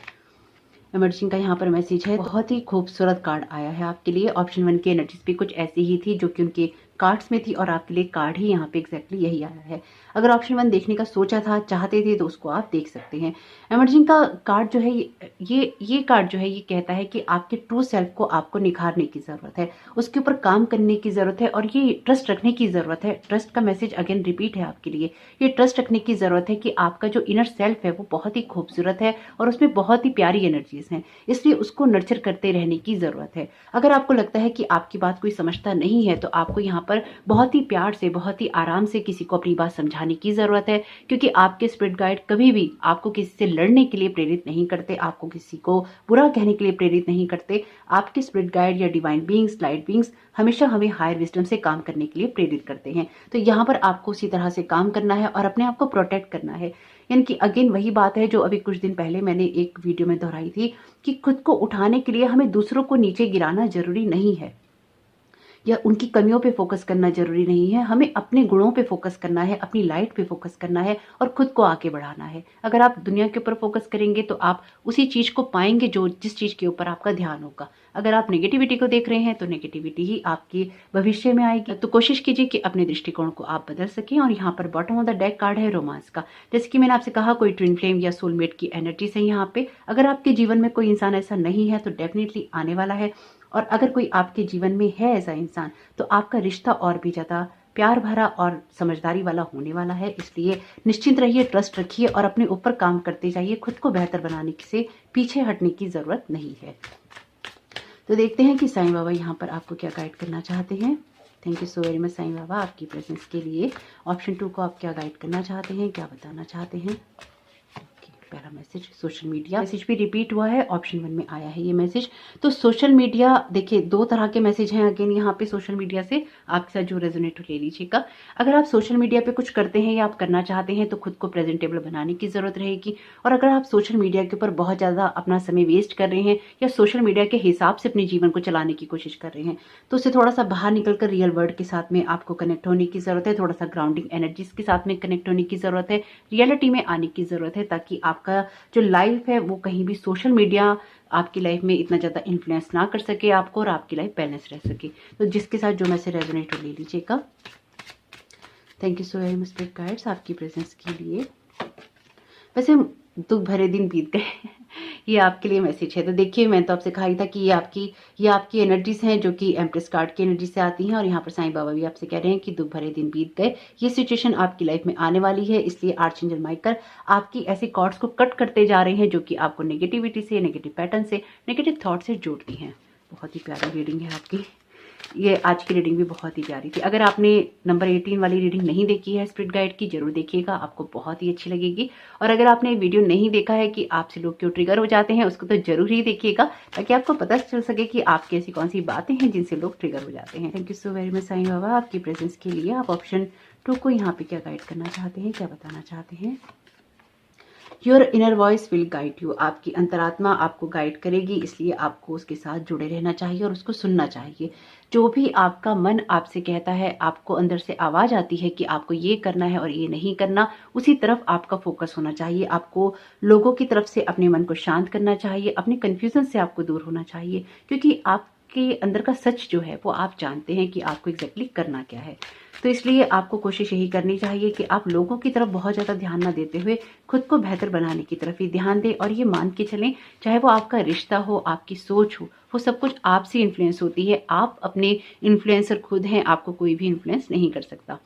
इमर्जिंग का यहाँ पर मैसेज है। बहुत ही खूबसूरत कार्ड आया है आपके लिए। ऑप्शन 1 की एनर्जीज भी कुछ ऐसी ही थी जो कि उनके कार्ड्स में थी और आपके लिए कार्ड ही यहाँ पे एग्जैक्टली यही आया है। अगर ऑप्शन 1 देखने का सोचा था, चाहते थे, तो उसको आप देख सकते हैं। इमर्जिंग का कार्ड जो है ये कार्ड जो है ये कहता है कि आपके ट्रू सेल्फ को आपको निखारने की जरूरत है, उसके ऊपर काम करने की जरूरत है और ये ट्रस्ट रखने की जरूरत है। ट्रस्ट का मैसेज अगेन रिपीट है आपके लिए। ये ट्रस्ट रखने की जरूरत है कि आपका जो इनर सेल्फ है वो बहुत ही खूबसूरत है और उसमें बहुत ही प्यारी एनर्जीज हैं, इसलिए उसको नर्चर करते रहने की जरूरत है। अगर आपको लगता है कि आपकी बात कोई समझता नहीं है तो आपको यहाँ पर बहुत ही प्यार से, बहुत ही आराम से किसी को अपनी बात समझाने की जरूरत है, क्योंकि आपके स्पिरिट गाइड कभी भी आपको किसी से लड़ने के लिए प्रेरित नहीं करते, आपको किसी को बुरा कहने के लिए प्रेरित नहीं करते। आपके स्पिरिट गाइड या डिवाइन बीइंग्स, लाइट बीइंग्स हमेशा हमें हायर विजडम से काम करने के लिए प्रेरित करते हैं। तो यहाँ पर आपको उसी तरह से काम करना है और अपने आप को प्रोटेक्ट करना है। यानी कि अगेन वही बात है जो अभी कुछ दिन पहले मैंने एक वीडियो में दोहराई थी कि खुद को उठाने के लिए हमें दूसरों को नीचे गिराना जरूरी नहीं है या उनकी कमियों पे फोकस करना जरूरी नहीं है। हमें अपने गुणों पे फोकस करना है, अपनी लाइट पे फोकस करना है और खुद को आगे बढ़ाना है। अगर आप दुनिया के ऊपर फोकस करेंगे तो आप उसी चीज को पाएंगे जो जिस चीज के ऊपर आपका ध्यान होगा। अगर आप नेगेटिविटी को देख रहे हैं तो नेगेटिविटी ही आपकी भविष्य में आएगी। तो कोशिश कीजिए कि अपने दृष्टिकोण को आप बदल सकें। और यहाँ पर bottom of the deck card है रोमांस का। जैसे कि मैंने आपसे कहा, कोई ट्विन फ्लेम या सोलमेट की एनर्जी है यहाँ पे। अगर आपके जीवन में कोई इंसान ऐसा नहीं है तो डेफिनेटली आने वाला है, और अगर कोई आपके जीवन में है ऐसा इंसान तो आपका रिश्ता और भी ज्यादा प्यार भरा और समझदारी वाला होने वाला है। इसलिए निश्चिंत रहिए, ट्रस्ट रखिए और अपने ऊपर काम करते जाइए। खुद को बेहतर बनाने से पीछे हटने की ज़रूरत नहीं है। तो देखते हैं कि साईं बाबा यहाँ पर आपको क्या गाइड करना चाहते हैं। Thank you so very much Sai Baba आपकी प्रेजेंस के लिए। ऑप्शन 2 को आप क्या गाइड करना चाहते हैं, क्या बताना चाहते हैं। पहला मैसेज सोशल मीडिया, मैसेज भी रिपीट हुआ है, ऑप्शन 1 में आया है ये मैसेज। तो सोशल मीडिया, देखिए 2 तरह के मैसेज हैं अगेन यहाँ पे सोशल मीडिया से, आपके साथ जो रेजोनेट ले लीजिएगा। अगर आप सोशल मीडिया पे कुछ करते हैं या आप करना चाहते हैं तो खुद को प्रेजेंटेबल बनाने की जरूरत रहेगी। और अगर आप सोशल मीडिया के ऊपर बहुत ज़्यादा अपना समय वेस्ट कर रहे हैं या सोशल मीडिया के हिसाब से अपने जीवन को चलाने की कोशिश कर रहे हैं तो उससे थोड़ा सा बाहर निकलकर रियल वर्ल्ड के साथ में आपको कनेक्ट होने की जरूरत है। थोड़ा सा ग्राउंडिंग एनर्जीज के साथ में कनेक्ट होने की जरूरत है, रियलिटी में आने की जरूरत है, ताकि आपका जो लाइफ है वो कहीं भी सोशल मीडिया आपकी लाइफ में इतना ज़्यादा इन्फ्लुएंस ना कर सके आपको और आपकी लाइफ बैलेंस रह सके। तो जिसके साथ जो मैसेज रेजोनेट हो ले लीजिएगा। Thank you so very much spirit guides आपकी प्रेजेंस के लिए। वैसे दुख भरे दिन बीत गए ये आपके लिए मैसेज है। तो देखिए मैंने तो आपसे कहा ही था कि ये आपकी एनर्जीज हैं जो कि एम्प्रेस कार्ड की एनर्जी से आती हैं। और यहाँ पर साईं बाबा भी आपसे कह रहे हैं कि दुख भरे दिन बीत गए, ये सिचुएशन आपकी लाइफ में आने वाली है। इसलिए आर्चएंजल माइकल आपकी ऐसी कॉर्ड्स को कट करते जा रहे हैं जो कि आपको नेगेटिविटी से, नेगेटिव पैटर्न से, नेगेटिव थॉट से जोड़ती हैं। बहुत ही प्यारी रीडिंग है आपकी। ये आज की रीडिंग भी बहुत ही प्यारी थी। अगर आपने नंबर 18 वाली रीडिंग नहीं देखी है स्पिरिट गाइड की, जरूर देखिएगा, आपको बहुत ही अच्छी लगेगी। और अगर आपने वीडियो नहीं देखा है कि आपसे लोग क्यों ट्रिगर हो जाते हैं, उसको तो जरूर ही देखिएगा ताकि आपको पता चल सके कि आपकी ऐसी कौन सी बातें हैं जिनसे लोग ट्रिगर हो जाते हैं। Thank you so very much Sai Baba आपकी प्रेजेंस के लिए। आप ऑप्शन 2 को यहाँ पे क्या गाइड करना चाहते हैं, क्या बताना चाहते हैं। Your inner voice will guide you, आपकी अंतरात्मा आपको गाइड करेगी, इसलिए आपको उसके साथ जुड़े रहना चाहिए और उसको सुनना चाहिए। जो भी आपका मन आपसे कहता है, आपको अंदर से आवाज आती है कि आपको ये करना है और ये नहीं करना, उसी तरफ आपका फोकस होना चाहिए। आपको लोगों की तरफ से अपने मन को शांत करना चाहिए, अपने कंफ्यूजन से आपको दूर होना चाहिए, क्योंकि आपके अंदर का सच जो है वो आप जानते हैं कि आपको एग्जैक्टली करना क्या है। तो इसलिए आपको कोशिश यही करनी चाहिए कि आप लोगों की तरफ बहुत ज़्यादा ध्यान ना देते हुए खुद को बेहतर बनाने की तरफ ही ध्यान दें। और ये मान के चलें, चाहे वो आपका रिश्ता हो, आपकी सोच हो, वो सब कुछ आपसे इन्फ्लुएंस होती है। आप अपने इन्फ्लुएंसर खुद हैं, आपको कोई भी इन्फ्लुएंस नहीं कर सकता।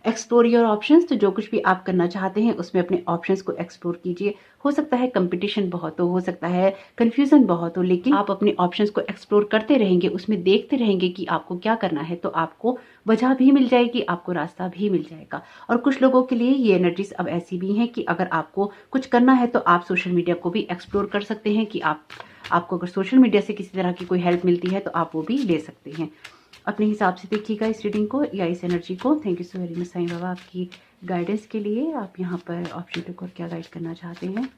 एक्सप्लोर योर ऑप्शंस, तो जो कुछ भी आप करना चाहते हैं उसमें अपने ऑप्शंस को एक्सप्लोर कीजिए। हो सकता है कंपटीशन बहुत हो सकता है कंफ्यूजन बहुत हो, लेकिन आप अपने ऑप्शंस को एक्सप्लोर करते रहेंगे, उसमें देखते रहेंगे कि आपको क्या करना है, तो आपको वजह भी मिल जाएगी, आपको रास्ता भी मिल जाएगा। और कुछ लोगों के लिए ये एनर्जीज अब ऐसी भी हैं कि अगर आपको कुछ करना है तो आप सोशल मीडिया को भी एक्सप्लोर कर सकते हैं, कि आपको अगर सोशल मीडिया से किसी तरह की कोई हेल्प मिलती है तो आप वो भी ले सकते हैं। अपने हिसाब से देखिएगा इस रीडिंग को या इस एनर्जी को। Thank you so very much Sai Baba आपकी गाइडेंस के लिए। आप यहाँ पर ऑप्शन 2 को क्या गाइड करना चाहते हैं।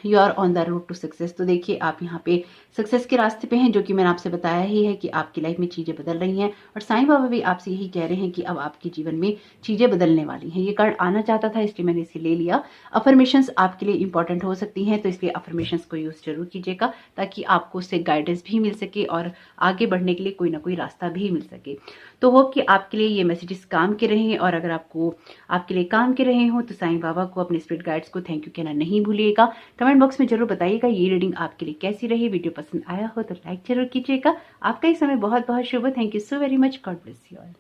You are on the road to success, तो देखिए आप यहाँ पे सक्सेस के रास्ते पे हैं, जो कि मैंने आपसे बताया ही है कि आपकी लाइफ में चीज़ें बदल रही हैं। और साईं बाबा भी आपसे यही कह रहे हैं कि अब आपके जीवन में चीज़ें बदलने वाली हैं। ये कार्ड आना चाहता था इसलिए मैंने इसे ले लिया। अफर्मेशंस आपके लिए इंपॉर्टेंट हो सकती हैं, तो इसलिए अफर्मेशंस को यूज़ जरूर कीजिएगा ताकि आपको उससे गाइडेंस भी मिल सके और आगे बढ़ने के लिए कोई ना कोई रास्ता भी मिल सके। तो होप कि आपके लिए ये मैसेजेस काम के रहे। और अगर आपके लिए काम के रहे हों तो साईं बाबा को, अपने स्पिरिट गाइड्स को थैंक यू कहना नहीं भूलिएगा। कमेंट बॉक्स में जरूर बताइएगा ये रीडिंग आपके लिए कैसी रही। वीडियो पसंद आया हो तो लाइक जरूर कीजिएगा। आपका ही समय बहुत बहुत शुभ हो। Thank you so very much. God bless you all.